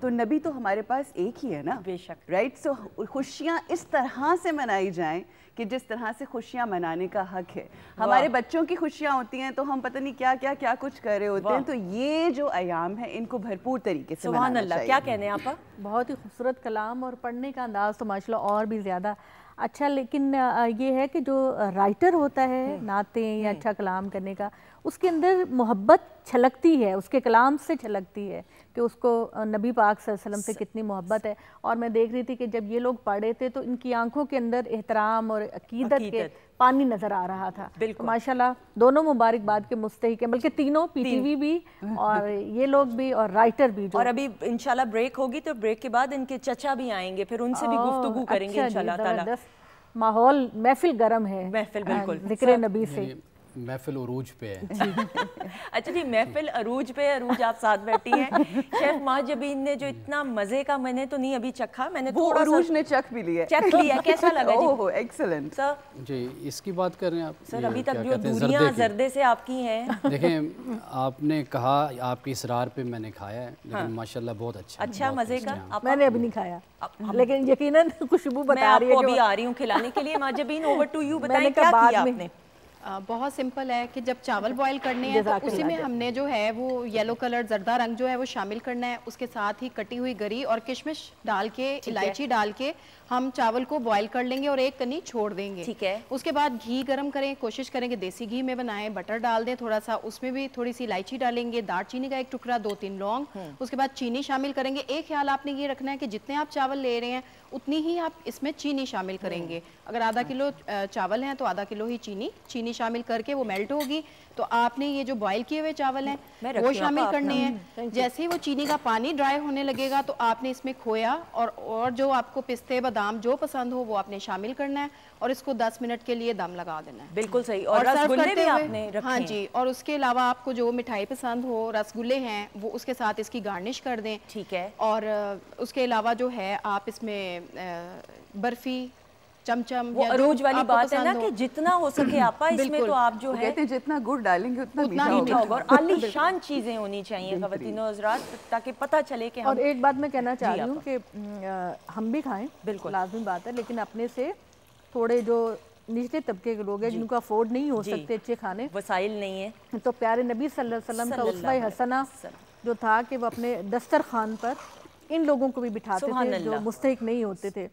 A: تو نبی تو ہمارے پاس ایک ہی ہے نا.
B: بے شک.
A: رائٹ. سو خوشیاں اس طرح سے منائی جائیں کہ جس طرح سے خوشیاں منانے کا حق ہے. ہمارے بچوں کی خوشیاں ہوتی ہیں تو ہم پتہ نہیں کیا کچھ کر رہے ہوتے ہیں. تو یہ جو ایام ہیں ان کو بھرپور طریقے سے
B: سبحان اللہ. کیا کہنے ہیں آپ؟
F: بہت ہی خوبصورت کلام اور پڑھنے کا انداز تو ماشاءاللہ اور بھی زیادہ اچھا. لیکن یہ ہے کہ جو رائٹر ہوتا ہے نعتیں یا اچھا کلام کرنے کا, اس کے اندر محبت چھلکتی ہے, اس کے کلام سے چھلکتی ہے کہ اس کو نبی پاک صلی اللہ علیہ وسلم سے کتنی محبت ہے. اور میں دیکھ رہی تھی کہ جب یہ لوگ پڑھے تھے تو ان کی آنکھوں کے اندر احترام اور عقیدت کے پانی نظر آ رہا تھا. ماشاءاللہ دونوں مبارکباد کے مستحق ہیں, بلکہ تینوں, پی ٹی وی بھی اور یہ لوگ بھی اور رائٹر بھی.
B: اور ابھی انشاءاللہ بریک ہوگی تو بریک کے بعد ان کے چچا بھی آئیں گے, پھر ان سے بھی گفتگو کریں گے انشاءاللہ تعالی.
F: ماحول محفل گرم ہے,
B: محفل بالکل
F: ذکر نبی سے.
E: محفل عروج پہ ہے.
B: اچھا جی, محفل عروج پہ, عروج آپ ساتھ بیٹھی ہیں. شیف ماہ جبین نے جو اتنا مزے کا, میں نے تو نہیں ابھی چکھا, میں نے
A: تھوڑا عروج نے چکھ بھی لیا,
B: چکھ لیا, کیسا لگا جی؟
A: اوہ ایکسلنٹ
B: سر.
E: جی اس کی بات کر رہے ہیں آپ
B: سر, ابھی تک جو دوریاں زردے سے آپ کی ہیں.
E: دیکھیں آپ نے کہا آپ کی اصرار پہ میں نے کھایا ہے, لیکن ماشاءاللہ بہت
B: اچھا مزے کا.
F: میں نے ابھی نہیں کھایا لیکن یقیناً خوشبو بتا رہی ہے.
B: میں آپ کو ابھی آ رہی ہوں کھلانے کے لیے. ماہ جبین اوور ٹو یو, بتائیں کیا کیا آپ نے؟
D: بہت سمپل ہے کہ جب چاول بوائل کرنے ہیں تو اسی میں ہم نے جو ہے وہ یلو کلر زردہ رنگ جو ہے وہ شامل کرنا ہے. اس کے ساتھ ہی کٹی ہوئی گری اور کشمش ڈال کے, الائچی ڈال کے ہم چاول کو بوائل کر لیں گے اور ایک کنی چھوڑ دیں گے.
B: ٹھیک ہے. اس
D: کے بعد گھی گرم کریں, کوشش کریں کہ دیسی گھی میں بنائیں, بٹر ڈال دیں تھوڑا سا, اس میں بھی تھوڑی سی الائچی ڈالیں گے, دار چینی کا ایک ٹکڑا, 2-3 لونگ. اس کے بعد چینی شامل کریں گے. ایک خیال آپ نے یہ رکھنا ہے کہ جتنے آپ چاول لے رہے ہیں اتنی ہی آپ اس میں چینی شامل کریں گے. اگر آدھا کلو چاول ہیں تو آدھا کلو ہی چینی شامل کر کے وہ میلٹ ہوگی. تو آپ نے یہ جو بوائل کیے ہوئے چاول ہیں وہ شامل کرنے ہیں. جیسے ہی وہ چینی کا پانی ڈرائی ہونے لگے گا تو آپ نے اس میں کھویا اور جو آپ کو پستے بادام جو پسند ہو وہ آپ نے شامل کرنا ہے اور اس کو 10 منٹ کے لیے دم لگا دینا ہے.
B: بالکل صحیح. اور رسگلے بھی آپ نے رکھے ہیں.
D: ہاں جی, اور اس کے علاوہ آپ کو جو مٹھائی پسند ہو, رسگلے ہیں وہ اس کے ساتھ اس کی گارنش کر دیں.
B: ٹھیک ہے.
D: اور اس کے علاوہ جو ہے آپ اس میں برفی, چمچم,
B: وہ عروج والی بات ہے نا کہ جتنا ہو سکے آپا اس میں تو آپ جو ہے
A: کہتے ہیں جتنا گڑ ڈالیں گے اتنا
B: میٹھا ہوگا. اور عالی شان چیزیں ہونی چاہیے خواتین و حضرات تاکہ پتہ چلے کہ.
F: اور ایک بات میں کہنا چاہ رہی ہوں کہ ہم بھی کھائیں, بالکل لازمی بات ہے, لیکن اپنے سے تھوڑے جو نچلے طبقے کے لوگ ہیں جن کو افورڈ نہیں ہو سکتے اچھے کھانے,
B: وسائل نہیں ہیں,
F: تو پیارے نبی صلی اللہ علیہ وسلم کا اسوہ حسنہ جو تھا کہ وہ اپنے دسترخوان پر ان لوگوں کو بھی بٹھاتے تھے جو مستحق نہیں ہوتے تھے.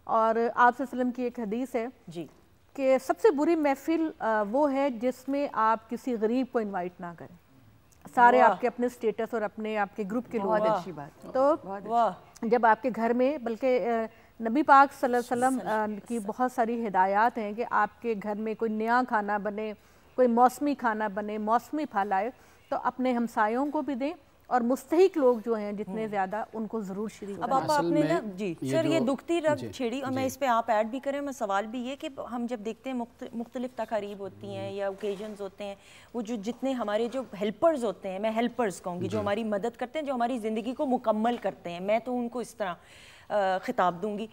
F: اور آپ صلی اللہ علیہ وسلم کی ایک حدیث ہے جی کہ سب سے بری محفل وہ ہے جس میں آپ کسی غریب کو انوائٹ نہ کریں. سارے آپ کے اپنے سٹیٹس اور اپنے آپ کے گروپ کے لوگ.
A: بہت اچھی بات.
F: تو جب آپ کے گھر میں, بلکہ نبی پاک صلی اللہ علیہ وسلم کی بہت ساری ہدایات ہیں کہ آپ کے گھر میں کوئی نیا کھانا بنے, کوئی موسمی کھانا بنے, موسمی پھل آئے تو اپنے ہمسایوں کو بھی دیں اور مستحق لوگ جو ہیں جتنے زیادہ ان کو ضرور شریک کریں.
B: اب آپ نے نا جی سر یہ دکھتی رگ چھیڑی, اور میں اس پہ آپ ایڈ بھی کریں. میں سوال بھی یہ کہ ہم جب دیکھتے ہیں مختلف تقاریب ہوتی ہیں یا اوکیزنز ہوتے ہیں, وہ جو جتنے ہمارے جو ہیلپرز ہوتے ہیں, میں ہیلپرز کہوں گی, جو ہماری مدد کرتے ہیں, جو ہماری زندگی کو مکمل کرتے ہیں, میں تو ان کو اس طرح خطاب دوں گی,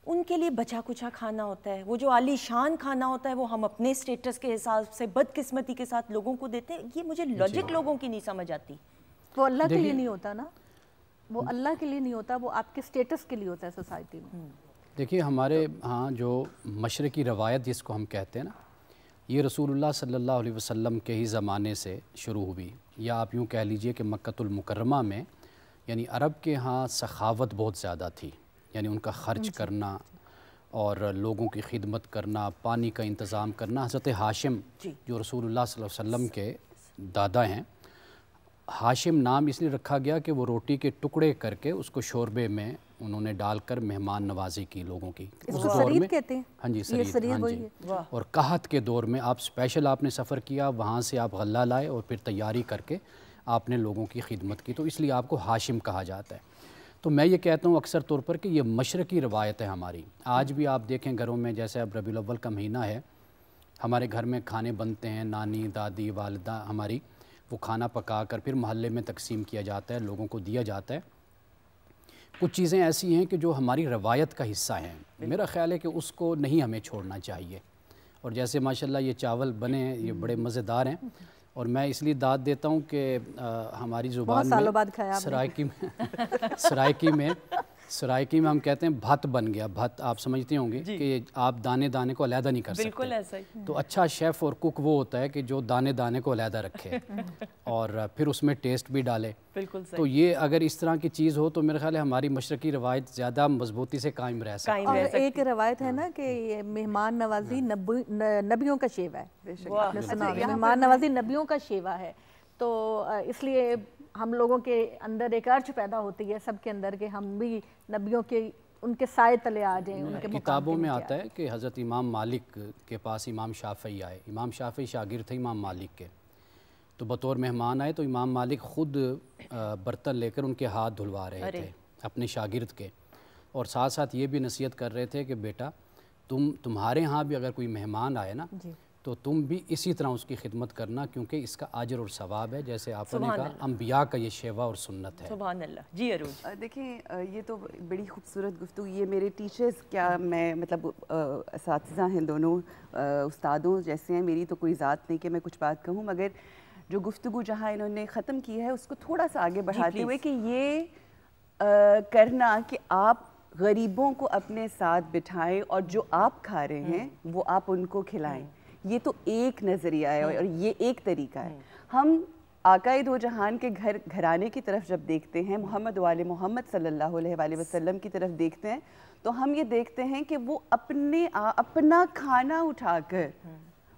B: ان کے لیے بچا کچھا کھانا ہوتا ہے. وہ جو عالی شان کھانا ہوتا ہے وہ ہم اپنے سٹیٹس کے حساب سے بدقسمتی کے ساتھ لوگوں کو دیتے ہیں. یہ مجھے لاجک لوگوں کی نہیں سمجھ آتی.
F: وہ اللہ کے لیے نہیں ہوتا نا, وہ اللہ کے لیے نہیں ہوتا, وہ آپ کے سٹیٹس کے لیے ہوتا ہے سوسائٹی میں.
E: دیکھیے ہمارے ہاں جو مشرقی روایت جس کو ہم کہتے ہیں نا, یہ رسول اللہ صلی اللہ علیہ وسلم کے ہی زمانے سے شروع ہوئی, یا آپ یوں کہہ لیجئے کہ مکۃ المکرمہ میں یعنی عرب کے ہاں سخاوت بہت زیادہ تھی. یعنی ان کا خرچ کرنا اور لوگوں کی خدمت کرنا, پانی کا انتظام کرنا. حضرت ہاشم جو رسول اللہ صلی اللہ علیہ وسلم کے دادا ہیں, ہاشم نام اس لیے رکھا گیا کہ وہ روٹی کے ٹکڑے کر کے اس کو شوربے میں انہوں نے ڈال کر مہمان نوازی کی لوگوں کی.
F: اس دور میں کہتے ہیں.
E: ہاں جی سرید, ہاں جی. اور قحط کے دور میں آپ اسپیشل آپ نے سفر کیا, وہاں سے آپ غلہ لائے اور پھر تیاری کر کے آپ نے لوگوں کی خدمت کی, تو اس لیے آپ کو ہاشم کہا جاتا ہے. تو میں یہ کہتا ہوں اکثر طور پر کہ یہ مشرقی روایت ہے ہماری. آج بھی آپ دیکھیں گھروں میں, جیسے اب ربیع الاول کا مہینہ ہے, ہمارے گھر میں کھانے بنتے ہیں, نانی دادی والدہ ہماری وہ کھانا پکا کر پھر محلے میں تقسیم کیا جاتا ہے, لوگوں کو دیا جاتا ہے. کچھ چیزیں ایسی ہیں کہ جو ہماری روایت کا حصہ ہیں, میرا خیال ہے کہ اس کو نہیں ہمیں چھوڑنا چاہیے. اور جیسے ماشاءاللہ یہ چاول بنے ہیں, یہ بڑے مزیدار ہیں, اور میں اس لیے داد دیتا ہوں کہ ہماری زبان میں سرائکی میں ہم کہتے ہیں بھت بن گیا. بھت آپ سمجھتے ہوں گے کہ آپ دانے دانے کو علیحدہ نہیں کر سکتے.
B: بالکل ایسا ہی.
E: تو اچھا شیف اور کک وہ ہوتا ہے کہ جو دانے دانے کو علیحدہ رکھے اور پھر اس میں ٹیسٹ بھی ڈالے.
B: بالکل صحیح.
E: تو یہ اگر اس طرح کی چیز ہو تو میرے خیال ہے ہماری مشرقی روایت زیادہ مضبوطی سے قائم رہ سکتی ہے.
F: اور ایک روایت ہے نا کہ یہ مہمان نوازی نبیوں کا شیوا ہے. آپ نے سنا مہمان نوازی نبیوں کا شیوا ہے. تو اس لیے ہم لوگوں کے اندر ایک ارج پیدا ہوتی ہے سب کے اندر کہ ہم بھی نبیوں کے ان کے سائے تلے آ جائیں. ان کے
E: کتابوں میں آتا ہے کہ حضرت امام مالک کے پاس امام شافعی آئے. امام شافعی شاگرد تھے امام مالک کے. تو بطور مہمان آئے تو امام مالک خود برتن لے کر ان کے ہاتھ دھلوا رہے تھے اپنے شاگرد کے. اور ساتھ ساتھ یہ بھی نصیحت کر رہے تھے کہ بیٹا تمہارے ہاں بھی اگر کوئی مہمان آئے نا تو تم بھی اسی طرح اس کی خدمت کرنا کیونکہ اس کا اجر اور ثواب ہے. جیسے آپ نے کہا انبیاء کا یہ شیوا اور سنت ہے.
B: سبحان اللہ. جی عروج.
A: دیکھیں یہ تو بڑی خوبصورت گفتگو. یہ میرے ٹیچرز کیا میں مطلب اساتذہ ہیں دونوں استادوں جیسے ہیں. میری تو کوئی ذات نہیں کہ میں کچھ بات کہوں مگر جو گفتگو جہاں انہوں نے ختم کی ہے اس کو تھوڑا سا آگے بڑھاتے ہوئے کہ یہ کرنا کہ آپ غریبوں کو اپنے ساتھ بٹھائیں اور جو آپ کھا رہے ہیں وہ آپ ان کو کھلائیں. یہ تو ایک نظریہ ہے اور یہ ایک طریقہ ہے. ہم آقائے دو جہان کے گھرانے کی طرف جب دیکھتے ہیں محمد و آل محمد صلی اللہ علیہ وآلہ وسلم کی طرف دیکھتے ہیں تو ہم یہ دیکھتے ہیں کہ وہ اپنا کھانا اٹھا کر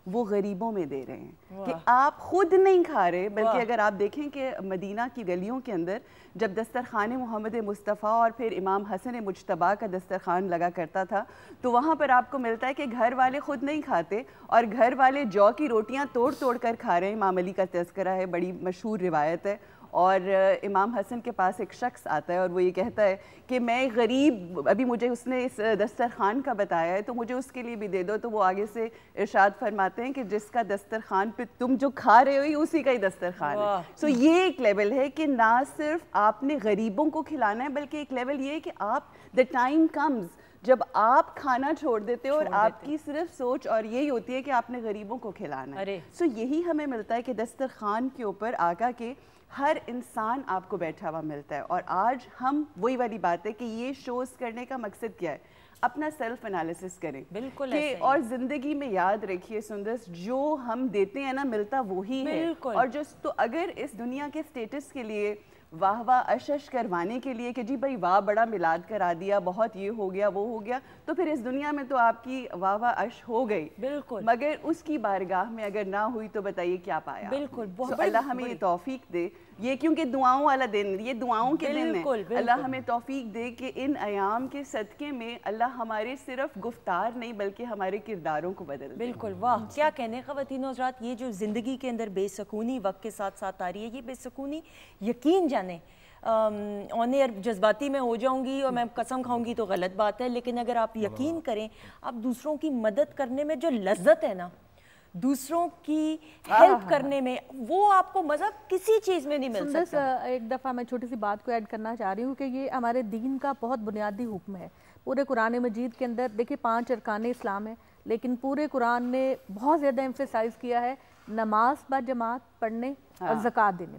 A: وہ غریبوں میں دے رہے ہیں کہ آپ خود نہیں کھا رہے بلکہ اگر آپ دیکھیں کہ مدینہ کی گلیوں کے اندر جب دسترخوان محمد مصطفیٰ اور پھر امام حسن مجتبیٰ کا دسترخوان لگا کرتا تھا تو وہاں پر آپ کو ملتا ہے کہ گھر والے خود نہیں کھاتے اور گھر والے جو کی روٹیاں توڑ توڑ کر کھا رہے ہیں. امام علی کا تذکرہ ہے, بڑی مشہور روایت ہے. اور امام حسن کے پاس ایک شخص آتا ہے اور وہ یہ کہتا ہے کہ میں غریب, ابھی مجھے اس نے اس دسترخوان کا بتایا ہے تو مجھے اس کے لیے بھی دے دو. تو وہ آگے سے ارشاد فرماتے ہیں کہ جس کا دسترخوان پہ تم جو کھا رہے ہو اسی کا ہی دسترخوان ہے. سو یہ ایک لیول ہے کہ نہ صرف آپ نے غریبوں کو کھلانا ہے بلکہ ایک لیول یہ ہے کہ آپ the time comes جب آپ کھانا چھوڑ دیتے ہو اور آپ کی صرف سوچ اور یہی ہوتی ہے کہ آپ نے غریبوں کو کھلانا ہے. سو یہی ہمیں ملتا ہے کہ دسترخوان کے اوپر آقا کے ہر انسان آپ کو بیٹھا ہوا ملتا ہے. اور آج ہم وہی والی بات ہے کہ یہ شوز کرنے کا مقصد کیا ہے, اپنا سیلف انالیسس کریں. بالکل. اور زندگی میں یاد رکھیے سندس, جو ہم دیتے ہیں نا ملتا وہی ہے. اور تو اگر اس دنیا کے سٹیٹس کے لیے واہ واہ اشش کروانے کے لیے کہ جی بھائی واہ بڑا میلاد کرا دیا, بہت یہ ہو گیا وہ ہو گیا, تو پھر اس دنیا میں تو آپ کی واہ واہ اش ہو گئی. بالکل. مگر اس کی بارگاہ میں اگر نہ ہوئی تو بتائیے کیا پایا. بالکل. اللہ ہمیں یہ توفیق دے, یہ کیونکہ دعاؤں والا دن, یہ دعاؤں کے دن ہے. اللہ ہمیں توفیق دے کہ ان ایام کے صدقے میں اللہ ہمارے صرف گفتار نہیں بلکہ ہمارے کرداروں کو بدل دے.
B: بالکل. واہ کیا کہنے خواتین و حضرات, یہ جو زندگی کے اندر بے سکونی وقت کے ساتھ ساتھ آ رہی ہے, یہ بے سکونی یقین جانے آن ایئر جذباتی میں ہو جاؤں گی اور میں قسم کھاؤں گی تو غلط بات ہے, لیکن اگر آپ یقین کریں آپ دوسروں کی مدد کرنے میں جو لذت ہے نا, دوسروں کی ہیلپ کرنے میں, وہ آپ کو مزہ کسی چیز میں نہیں مل سکتا.
F: ایک دفعہ میں چھوٹی سی بات کو ایڈ کرنا چاہ رہی ہوں کہ یہ ہمارے دین کا بہت بنیادی حکم ہے. پورے قرآن مجید کے اندر دیکھیں 5 ارکان اسلام ہے, لیکن پورے قرآن نے بہت زیادہ ایمفیسائز کیا ہے نماز با جماعت پڑھنے اور زکوٰۃ دینے.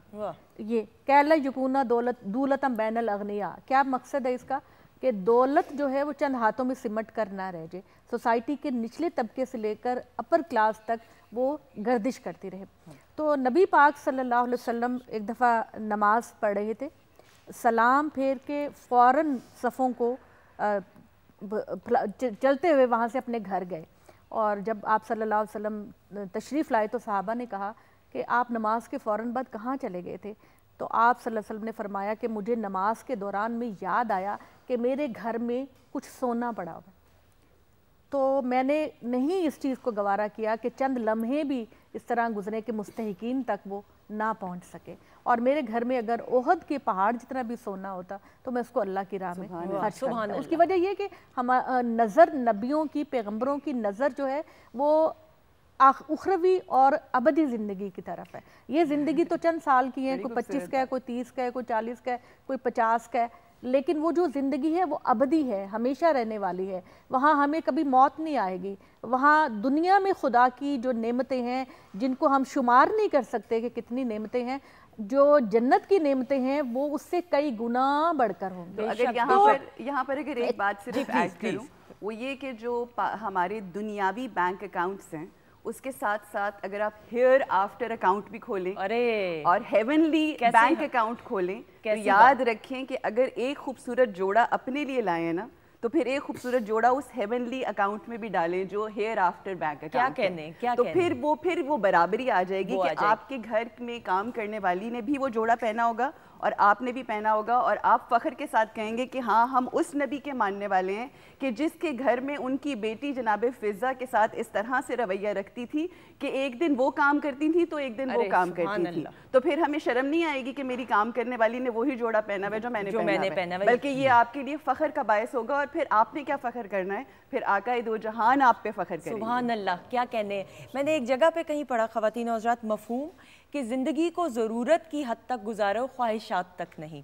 F: یہ کیلا یکونا دولتم بین الاغنیاء, کیا مقصد ہے اس کا کہ دولت جو ہے وہ چند ہاتھوں میں سمٹ کر نہ رہ جائے, سوسائٹی کے نچلے طبقے سے لے کر اپر کلاس تک وہ گردش کرتی رہے. تو نبی پاک صلی اللہ علیہ وسلم ایک دفعہ نماز پڑھ رہے تھے, سلام پھیر کے فوراً صفوں کو چلتے ہوئے وہاں سے اپنے گھر گئے. اور جب آپ صلی اللہ علیہ وسلم تشریف لائے تو صحابہ نے کہا کہ آپ نماز کے فوراً بعد کہاں چلے گئے تھے؟ تو آپ صلی اللہ علیہ وسلم نے فرمایا کہ مجھے نماز کے دوران میں یاد آیا کہ میرے گھر میں کچھ سونا پڑا ہوا, تو میں نے نہیں اس چیز کو گوارا کیا کہ چند لمحے بھی اس طرح گزرے کہ مستحقین تک وہ نہ پہنچ سکے. اور میرے گھر میں اگر احد کے پہاڑ جتنا بھی سونا ہوتا تو میں اس کو اللہ کی راہ میں خرچ کرتا. اس کی وجہ یہ کہ نظر نبیوں کی, پیغمبروں کی نظر جو ہے وہ اخروی اور ابدی زندگی کی طرف ہے. یہ زندگی تو چند سال کی ہے, کوئی 25 کا ہے, کوئی 30 کا ہے, کوئی 40 کا ہے, کوئی 50 کا ہے, لیکن وہ جو زندگی ہے وہ ابدی ہے, ہمیشہ رہنے والی ہے. وہاں ہمیں کبھی موت نہیں آئے گی. وہاں دنیا میں خدا کی جو نعمتیں ہیں جن کو ہم شمار نہیں کر سکتے کہ کتنی نعمتیں ہیں, جو جنت کی نعمتیں ہیں وہ اس سے کئی گنا بڑھ کر ہوں گے.
A: اگر یہاں پر اگر ایک بات صرف ایڈ کروں, وہ یہ کہ جو ہمارے دنیاوی بینک اکاؤنٹس ہیں اس کے ساتھ ساتھ اگر آپ ہیئر آفٹر اکاؤنٹ بھی کھولیں اور ہیونلی بینک اکاؤنٹ کھولیں تو یاد رکھیں کہ اگر ایک خوبصورت جوڑا اپنے لیے لائیں نا تو پھر ایک خوبصورت جوڑا اس ہیونلی اکاؤنٹ میں بھی ڈالیں جو ہیئر آفٹر بینک اکاؤنٹ ہے. تو پھر وہ برابری آ جائے گی کہ آپ کے گھر میں کام کرنے والی نے بھی وہ جوڑا پہنا ہوگا اور آپ نے بھی پہنا ہوگا, اور آپ فخر کے ساتھ کہیں گے کہ ہاں ہم اس نبی کے ماننے والے ہیں کہ جس کے گھر میں ان کی بیٹی جناب فضہ کے ساتھ اس طرح سے رویہ رکھتی تھی کہ ایک دن وہ کام کرتی تھی تو ایک دن وہ کام کرتی تھی. تو پھر ہمیں شرم نہیں آئے گی کہ میری کام کرنے والی نے وہی جوڑا پہنا ہوا جو میں نے پہنا ہوا, بلکہ یہ آپ کے لیے فخر کا باعث ہوگا. اور پھر آپ نے کیا فخر کرنا ہے, پھر آقا دو جہان آپ پہ فخر کریں گے.
B: سبحان اللہ, کیا کہنے ہیں. میں نے ایک جگہ پہ کہیں پڑھا خواتین و حضرات, مفہوم کہ زندگی کو ضرورت کی حد تک گزارو, خواہشات تک نہیں.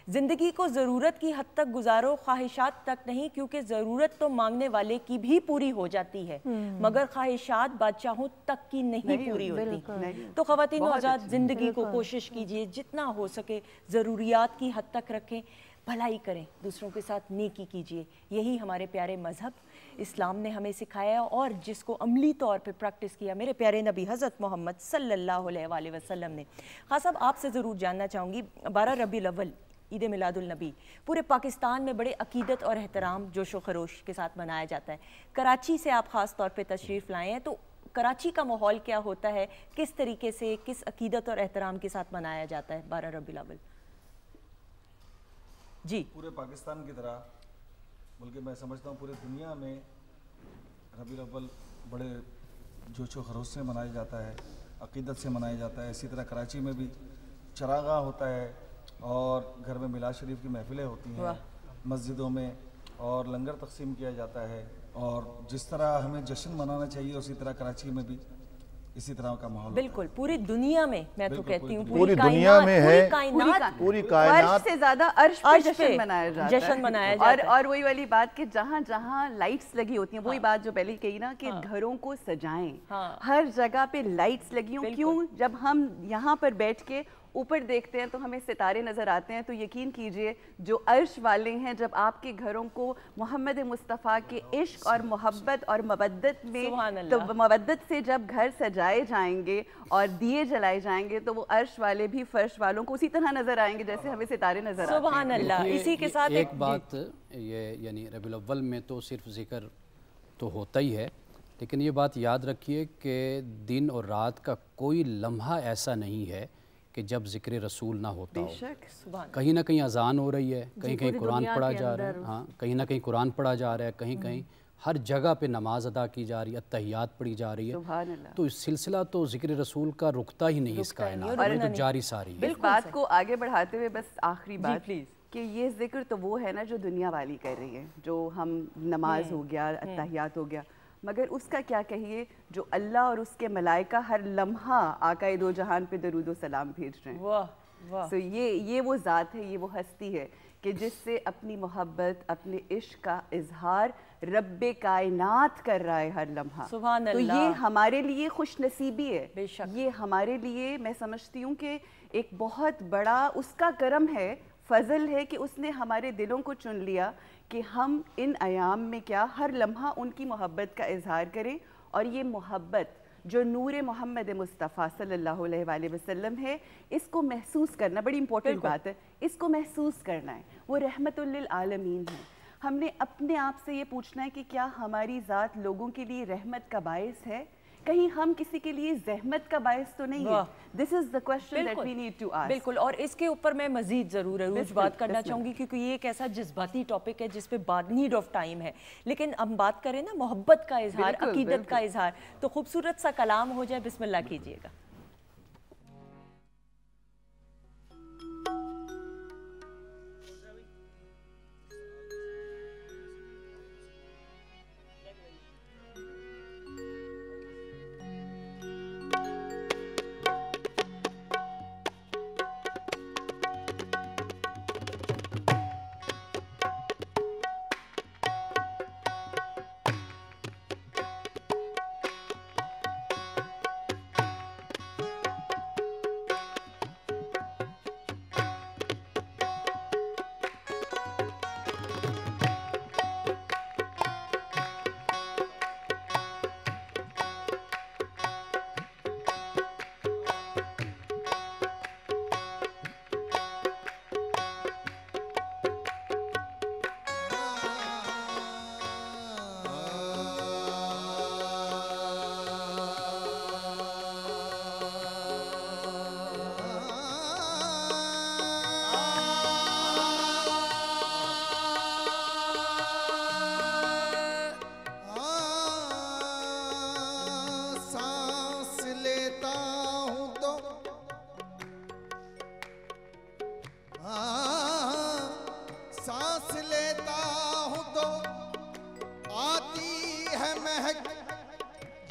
B: زندگی کو ضرورت کی حد تک گزارو, خواہشات تک نہیں, کیونکہ ضرورت تو مانگنے والے کی بھی پوری ہو جاتی ہے مگر خواہشات بادشاہوں تک کی نہیں پوری ہوتی. تو خواتین و حضرات زندگی کو کوشش کیجئے جتنا ہو سکے ضروریات کی حد تک رکھیں, بھلائی کریں, دوسروں کے ساتھ نیکی کیجئے. یہی ہمارے پیارے مذہب اسلام نے ہمیں سکھایا اور جس کو عملی طور پہ پریکٹس کیا میرے پیارے نبی حضرت محمد صلی اللہ علیہ وآلہ وسلم نے. خاص صاحب آپ سے ضرور جاننا چاہوں گی, 12 ربیع الاول عید میلاد النبی پورے پاکستان میں بڑے عقیدت اور احترام جوش و خروش کے ساتھ منایا جاتا ہے. کراچی سے آپ خاص طور پہ تشریف لائے ہیں, تو کراچی کا ماحول کیا ہوتا ہے, کس طریقے سے کس عقیدت اور احترام کے ساتھ منایا جاتا ہے 12 ربیع الاول؟ جی
G: پورے پاکستان کی طرح بلکہ میں سمجھتا ہوں پورے دنیا میں ربیع الاول بڑے جوش و خروش سے منایا جاتا ہے, عقیدت سے منایا جاتا ہے. اسی طرح کراچی میں بھی چراغاں ہوتا ہے اور گھر میں میلاد شریف کی محفلیں ہوتی ہیں, مسجدوں میں, اور لنگر تقسیم کیا جاتا ہے. اور جس طرح ہمیں جشن منانا چاہیے اسی طرح کراچی میں بھی اسی طرح کا ماحول.
B: بالکل پوری دنیا میں, میں تو کہتی ہوں
C: پوری دنیا میں ہے, پوری کائنات
A: سے زیادہ عرش پہ جشن منایا جاتا ہے. اور وہی والی بات کہ جہاں جہاں لائٹس لگی ہوتی ہیں, وہی بات جو پہلے کہی نا کہ گھروں کو سجائیں, ہر جگہ پہ لائٹس لگی ہوں. کیوں؟ جب ہم یہاں پر بیٹھ کے اوپر دیکھتے ہیں تو ہمیں ستارے نظر آتے ہیں, تو یقین کیجئے جو عرش والے ہیں جب آپ کے گھروں کو محمد مصطفیٰ کے عشق اور محبت اور مودت میں, تو مودت سے جب گھر سجائے جائیں گے اور دیے جلائے جائیں گے تو وہ عرش والے بھی فرش والوں کو اسی طرح نظر آئیں گے جیسے ہمیں ستارے نظر آتے ہیں.
B: سبحان اللہ. اسی کے ساتھ
E: ایک بات یہ یعنی ربیع الاول میں تو صرف ذکر تو ہوتا ہی ہے, لیکن یہ بات یاد رکھیے کہ دن اور رات کا کوئی لمحہ ایسا نہیں ہے کہ جب ذکر رسول نہ ہوتا ہو. کہیں نہ کہیں اذان ہو رہی ہے, کہیں کہیں قرآن پڑھا جا رہا ہے, ہاں کہیں نہ کہیں قرآن پڑھا جا رہا ہے, کہیں کہیں ہر جگہ پہ نماز ادا کی جا رہی ہے, التحیات پڑھی جا رہی ہے. تو اس سلسلہ تو ذکر رسول کا رکتا ہی نہیں اس کائنات میں, تو جاری ساری ہے.
A: اس بات کو آگے بڑھاتے ہوئے بس آخری بات کہ یہ ذکر تو وہ ہے نا جو دنیا والی کر رہی ہے, جو ہم نماز ہو گیا, التحیات ہو گیا, مگر اس کا کیا کہیے جو اللہ اور اس کے ملائکہ ہر لمحہ آقا دو جہان پہ درود و سلام بھیج رہے ہیں. سو یہ وہ ذات ہے, یہ وہ ہستی ہے کہ جس سے اپنی محبت, اپنے عشق کا اظہار رب کائنات کر رہا ہے ہر لمحہ.
B: سبحان اللہ.
A: تو یہ ہمارے لیے خوش نصیبی ہے, یہ ہمارے لیے میں سمجھتی ہوں کہ ایک بہت بڑا اس کا کرم ہے, فضل ہے کہ اس نے ہمارے دلوں کو چن لیا کہ ہم ان ایام میں کیا ہر لمحہ ان کی محبت کا اظہار کریں. اور یہ محبت جو نور محمد مصطفیٰ صلی اللہ علیہ وآلہ وسلم ہے, اس کو محسوس کرنا بڑی امپورٹنٹ بات ہے, اس کو محسوس کرنا ہے. وہ رحمت للعالمین ہے. ہم نے اپنے آپ سے یہ پوچھنا ہے کہ کیا ہماری ذات لوگوں کے لیے رحمت کا باعث ہے, کہیں ہم کسی کے لیے زحمت کا باعث تو نہیں ہے. This is the question that we need to ask.
B: بالکل, اور اس کے اوپر میں مزید ضرور بات کرنا چاہوں گی کیونکہ یہ ایک ایسا جذباتی ٹاپک ہے جس پہ نیڈ آف ٹائم ہے. لیکن ہم بات کریں نا محبت کا اظہار, عقیدت کا اظہار, تو خوبصورت سا کلام ہو جائے, بسم اللہ کیجئے گا.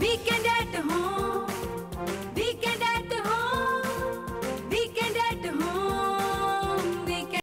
I: Weekend at home, weekend at home, weekend at home, weekend.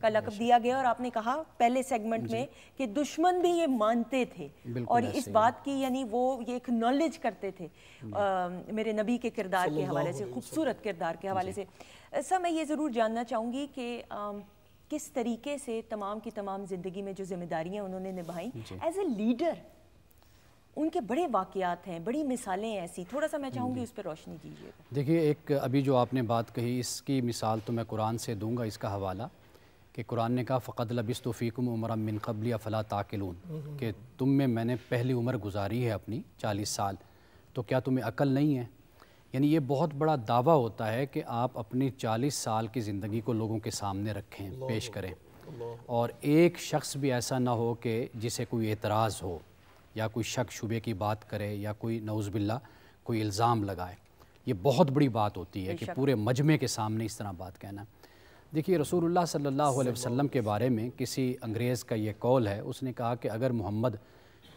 B: کا لقب دیا گیا، اور آپ نے کہا پہلے سیگمنٹ میں کہ دشمن بھی یہ مانتے تھے اور اس بات کی یعنی وہ یہ اکنالج کرتے تھے میرے نبی کے کردار کے حوالے سے، خوبصورت کردار کے حوالے سے۔ سر میں یہ ضرور جاننا چاہوں گی کہ کس طریقے سے تمام کی تمام زندگی میں جو ذمہ داریاں انہوں نے نبھائیں ایز اے لیڈر، ان کے بڑے واقعات ہیں، بڑی مثالیں ایسی، تھوڑا سا میں چاہوں گی اس پہ روشنی کیجیے۔
E: دیکھیے ایک ابھی جو آپ نے بات کہی اس کی مثال تو میں قرآن سے دوں گا، اس کا حوالہ کہ قرآن نے کہا فَقَدْ لَبِثْتُ فِيكُمْ عُمَرًا مِّن قَبْلِ أَفَلَا تَعْقِلُونَ، کہ تم میں نے پہلی عمر گزاری ہے اپنی 40 سال، تو کیا تمہیں عقل نہیں ہے؟ یعنی یہ بہت بڑا دعویٰ ہوتا ہے کہ آپ اپنی 40 سال کی زندگی کو لوگوں کے سامنے رکھیں، پیش کریں، اور ایک شخص بھی ایسا نہ ہو کہ جسے کوئی اعتراض ہو یا کوئی شک شبے کی بات کرے یا کوئی نعوذ باللہ کوئی الزام لگائے۔ یہ بہت بڑی بات ہوتی ہے کہ پورے مجمع کے سامنے اس طرح بات کہنا۔ دیکھیے رسول اللہ صلی اللہ علیہ وسلم کے بارے میں کسی انگریز کا یہ قول ہے، اس نے کہا کہ اگر محمد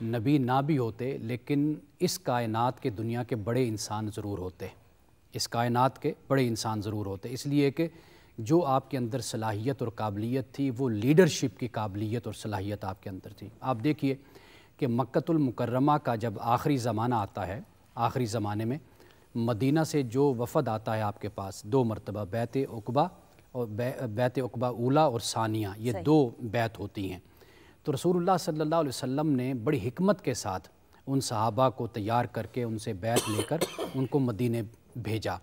E: نبی نہ بھی ہوتے لیکن اس کائنات کے دنیا کے بڑے انسان ضرور ہوتے، اس کائنات کے بڑے انسان ضرور ہوتے، اس لیے کہ جو آپ کے اندر صلاحیت اور قابلیت تھی وہ لیڈرشپ کی قابلیت اور صلاحیت آپ کے اندر تھی۔ آپ دیکھیے کہ مکۃ المکرمہ کا جب آخری زمانہ آتا ہے، آخری زمانے میں مدینہ سے جو وفد آتا ہے آپ کے پاس 2 مرتبہ، بیعت عقبہ اور بیعت عقبہ اولا اور ثانیہ، یہ 2 بیعت ہوتی ہیں، تو رسول اللہ صلی اللہ علیہ وسلم نے بڑی حکمت کے ساتھ ان صحابہ کو تیار کر کے ان سے بیعت لے کر ان کو مدینے بھیجا۔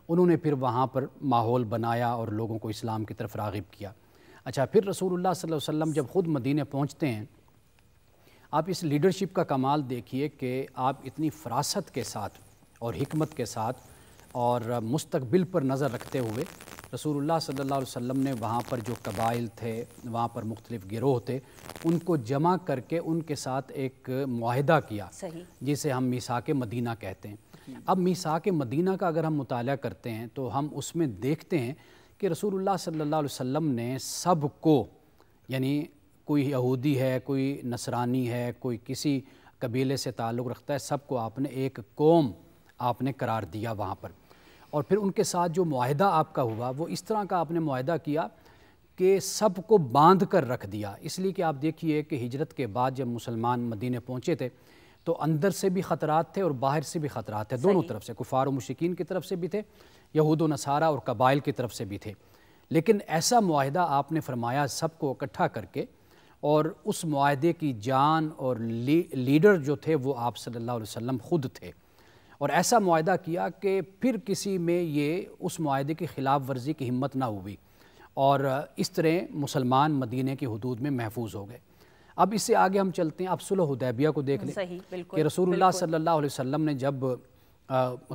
E: انہوں نے پھر وہاں پر ماحول بنایا اور لوگوں کو اسلام کی طرف راغب کیا۔ اچھا پھر رسول اللہ صلی اللہ علیہ وسلم جب خود مدینے پہنچتے ہیں، آپ اس لیڈرشپ کا کمال دیکھیے کہ آپ اتنی فراست کے ساتھ اور حکمت کے ساتھ اور مستقبل پر نظر رکھتے ہوئے رسول اللہ صلی اللہ علیہ وسلم نے وہاں پر جو قبائل تھے، وہاں پر مختلف گروہ تھے، ان کو جمع کر کے ان کے ساتھ ایک معاہدہ کیا جسے ہم میثاق مدینہ کہتے ہیں۔ اب میثاق مدینہ کا اگر ہم مطالعہ کرتے ہیں تو ہم اس میں دیکھتے ہیں کہ رسول اللہ صلی اللہ علیہ وسلم نے سب کو، یعنی کوئی یہودی ہے، کوئی نصرانی ہے، کوئی کسی قبیلے سے تعلق رکھتا ہے، سب کو آپ نے ایک قوم آپ نے قرار دیا وہاں پر، اور پھر ان کے ساتھ جو معاہدہ آپ کا ہوا وہ اس طرح کا آپ نے معاہدہ کیا کہ سب کو باندھ کر رکھ دیا۔ اس لیے کہ آپ دیکھیے کہ ہجرت کے بعد جب مسلمان مدینے پہنچے تھے تو اندر سے بھی خطرات تھے اور باہر سے بھی خطرات تھے، دونوں طرف سے، کفار و مشرکین کی طرف سے بھی تھے، یہود و نصارہ اور قبائل کی طرف سے بھی تھے، لیکن ایسا معاہدہ آپ نے فرمایا سب کو اکٹھا کر کے، اور اس معاہدے کی جان اور لیڈر جو تھے وہ آپ صلی اللہ علیہ وسلم خود تھے، اور ایسا معاہدہ کیا کہ پھر کسی میں یہ اس معاہدے کی خلاف ورزی کی ہمت نہ ہوئی، اور اس طرح مسلمان مدینے کی حدود میں محفوظ ہو گئے۔ اب اس سے آگے ہم چلتے ہیں، آپ صلح حدیبیہ کو دیکھ لیں کہ رسول اللہ صلی اللہ علیہ وسلم نے جب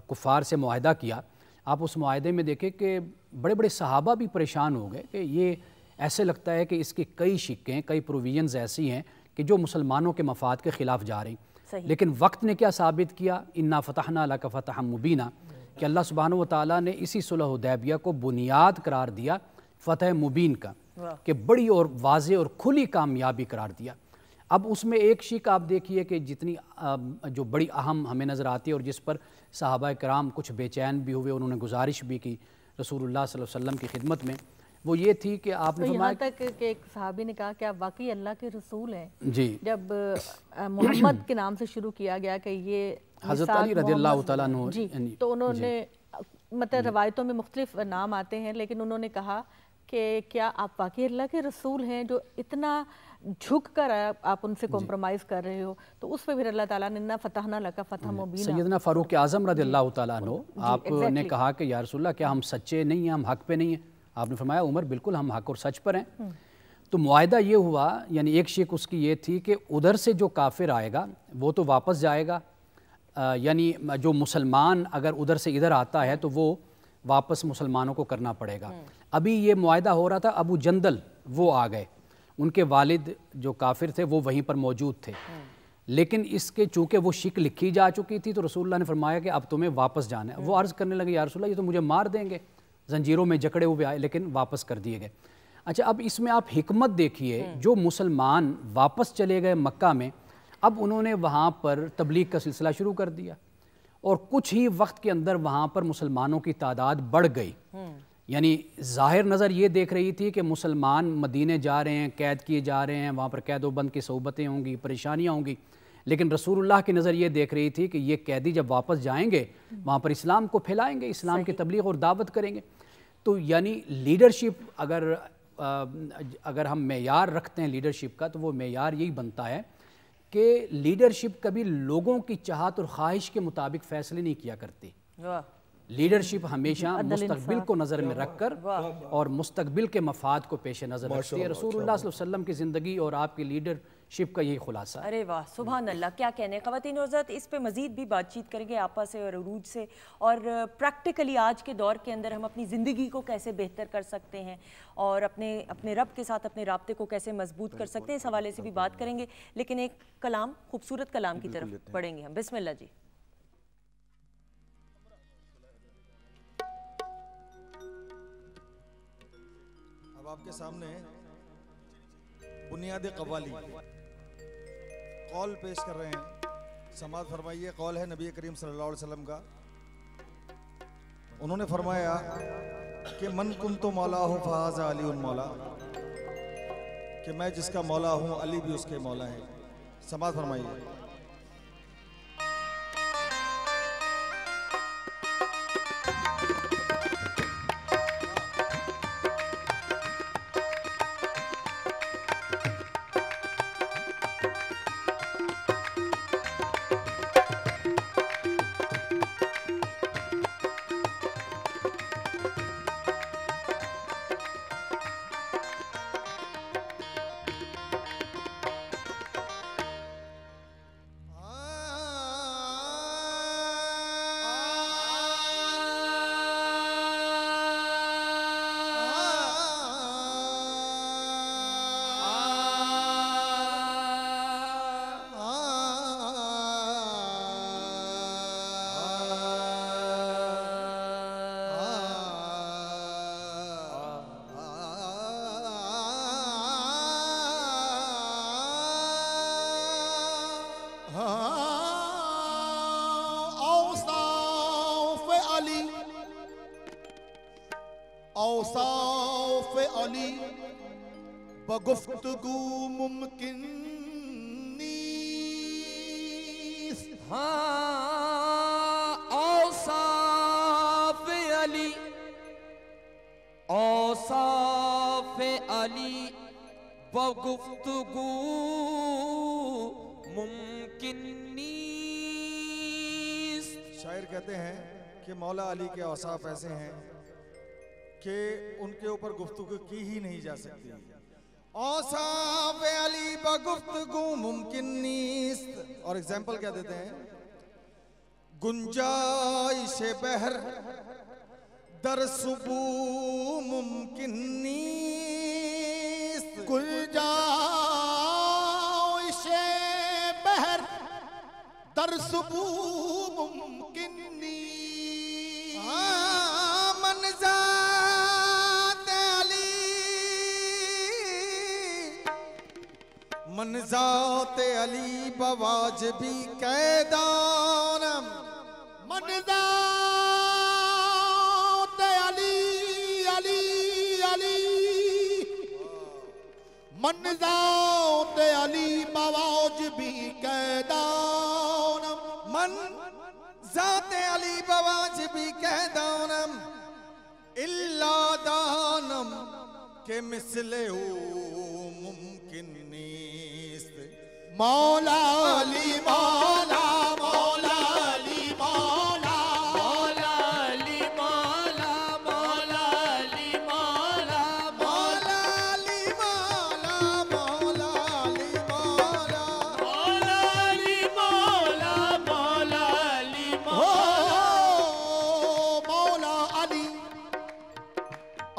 E: کفار سے معاہدہ کیا، آپ اس معاہدے میں دیکھیں کہ بڑے بڑے صحابہ بھی پریشان ہو گئے کہ یہ ایسے لگتا ہے کہ اس کی کئی شقیں، کئی پروویژنز ایسی ہیں کہ جو مسلمانوں کے مفاد کے خلاف جا رہی، لیکن وقت نے کیا ثابت کیا، انا فتحنا لک فتحا مبینا، کہ اللہ سبحانہ و تعالیٰ نے اسی صلح حدیبیہ کو بنیاد قرار دیا فتح مبین کا، کہ بڑی اور واضح اور کھلی کامیابی قرار دیا۔ اب اس میں ایک شق آپ دیکھیے کہ جتنی جو بڑی اہم ہمیں نظر آتی ہے اور جس پر صحابہ کرام کچھ بے چین بھی ہوئے، انہوں نے گزارش بھی کی رسول اللہ صلی اللہ علیہ وسلم کی خدمت میں، وہ یہ تھی کہ آپ نے
F: یہاں تک کہ ایک صحابی نے کہا کہ آپ واقعی اللہ کے رسول ہیں۔ جب محمد کے نام سے شروع کیا گیا کہ یہ
E: حضرت علی رضی اللہ تعالیٰ عنہ،
F: تو انہوں نے مطلب روایتوں میں مختلف نام آتے ہیں، لیکن انہوں نے کہا کہ کیا آپ واقعی اللہ کے رسول ہیں جو اتنا جھک کر آپ ان سے کمپرومائز کر رہے ہو؟ تو اس پہ پھر اللہ تعالیٰ نے انا فتحنا لک فتحا مبینا۔
E: سیدنا فاروق اعظم رضی اللہ تعالیٰ عنہ، آپ نے کہا کہ یا رسول اللہ کیا ہم سچے نہیں ہیں، ہم حق پہ نہیں ہیں؟ آپ نے فرمایا عمر بالکل ہم حق اور سچ پر ہیں۔ تو معاہدہ یہ ہوا، یعنی ایک شق اس کی یہ تھی کہ ادھر سے جو کافر آئے گا وہ تو واپس جائے گا، یعنی جو مسلمان اگر ادھر سے ادھر آتا ہے تو وہ واپس مسلمانوں کو کرنا پڑے گا۔ ابھی یہ معاہدہ ہو رہا تھا، ابو جندل وہ آ گئے، ان کے والد جو کافر تھے وہ وہیں پر موجود تھے، لیکن اس کے چونکہ وہ شک لکھی جا چکی تھی تو رسول اللہ نے فرمایا کہ اب تمہیں واپس جانا ہے۔ وہ عرض کرنے لگے یا رسول اللہ یہ تو مجھے مار دیں گے، زنجیروں میں جکڑے ہوئے آئے، لیکن واپس کر دیے گئے۔ اچھا اب اس میں آپ حکمت دیکھیے، جو مسلمان واپس چلے گئے مکہ میں، اب انہوں نے وہاں پر تبلیغ کا سلسلہ شروع کر دیا، اور کچھ ہی وقت کے اندر وہاں پر مسلمانوں کی تعداد بڑھ گئی، یعنی ظاہر نظر یہ دیکھ رہی تھی کہ مسلمان مدینے جا رہے ہیں، قید کیے جا رہے ہیں، وہاں پر قید و بند کی صعوبتیں ہوں گی، پریشانیاں ہوں گی، لیکن رسول اللہ کی نظر یہ دیکھ رہی تھی کہ یہ قیدی جب واپس جائیں گے وہاں پر اسلام کو پھیلائیں گے، اسلام کی تبلیغ اور دعوت کریں گے. تو یعنی لیڈرشپ اگر ہم معیار رکھتے ہیں لیڈرشپ کا، تو وہ معیار یہی بنتا ہے کہ لیڈرشپ کبھی لوگوں کی چاہت اور خواہش کے مطابق فیصلے نہیں کیا کرتی. لیڈرشپ ہمیشہ مستقبل کو نظر میں رکھ کر اور مستقبل کے مفاد کو پیش نظر رکھتی ہے. رسول اللہ صلی اللہ علیہ وسلم کی زندگی اور آپ کی لیڈرشپ کا یہی خلاصہ ہے.
B: ارے واہ، سبحان اللہ، کیا کہنے. خواتین و حضرات، اس پہ مزید بھی بات چیت کریں گے آپا سے اور عروج سے، اور پریکٹیکلی آج کے دور کے اندر ہم اپنی زندگی کو کیسے بہتر کر سکتے ہیں اور اپنے رب کے ساتھ اپنے رابطے کو کیسے مضبوط کر سکتے ہیں، اس حوالے سے بھی بات کریں گے. لیکن ایک کلام، خوبصورت کلام کی طرف پڑھیں گے ہم. بسم اللہ جی.
G: اب آپ کے سامنے بنیاد قوالی قول پیش کر رہے ہیں. سماعت فرمائیے. قول ہے نبی کریم صلی اللہ علیہ وسلم کا. انہوں نے فرمایا کہ من کنت مولا ہوں فہذا علی مولا، کہ میں جس کا مولا ہوں علی بھی اس کے مولا ہے. سماعت فرمائیے.
H: اوصاف علی بگفتگو ممکن نیست.
J: ہاں اوصاف علی، اوصاف علی بگفتگو ممکن نیست.
G: شاعر کہتے ہیں کہ مولا علی کے اوصاف ایسے ہیں کہ ان کے اوپر گفتگو کی ہی نہیں جا سکتی. اوصاف علی بگفتگو ممکن نیست. اور ایگزامپل کیا دیتے ہیں؟ گنجائش بحر در سبو ممکن نیست.
H: گنجائش بحر در سبو ممکن نیست.
G: من ذات علی بواجبی قیدانم.
H: من ذات علی علی علی من ذات علی بواجبی قیدانم.
G: من ذات علی بواجبی قیدانم الا دانم کہ مثل او ممکن نیست.
H: مولا علی مولا مولا علی مولا
J: مولا علی مولا مولا علی مولا
G: مولا علی مولا مولا علی مولا
J: مولا علی مولا مولا علی
H: مولا علی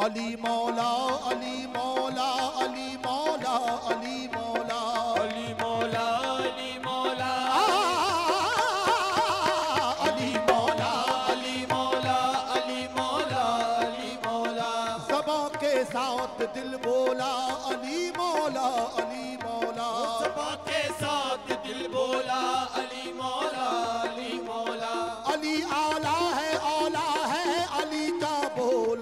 H: علی مولا علی مولا علی مولا علی مولا
J: علی مولا علی مولا
H: علی مولا
J: علی مولا علی مولا علی مولا.
H: زباں کے ساتھ دل بولا علی مولا علی مولا.
J: زباں کے ساتھ دل بولا علی مولا علی مولا.
H: علی اعلیٰ ہے علی کا بول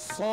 J: 100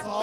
H: 100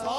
H: 100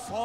J: 100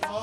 H: 100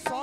J: 100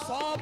J: 100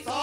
H: 100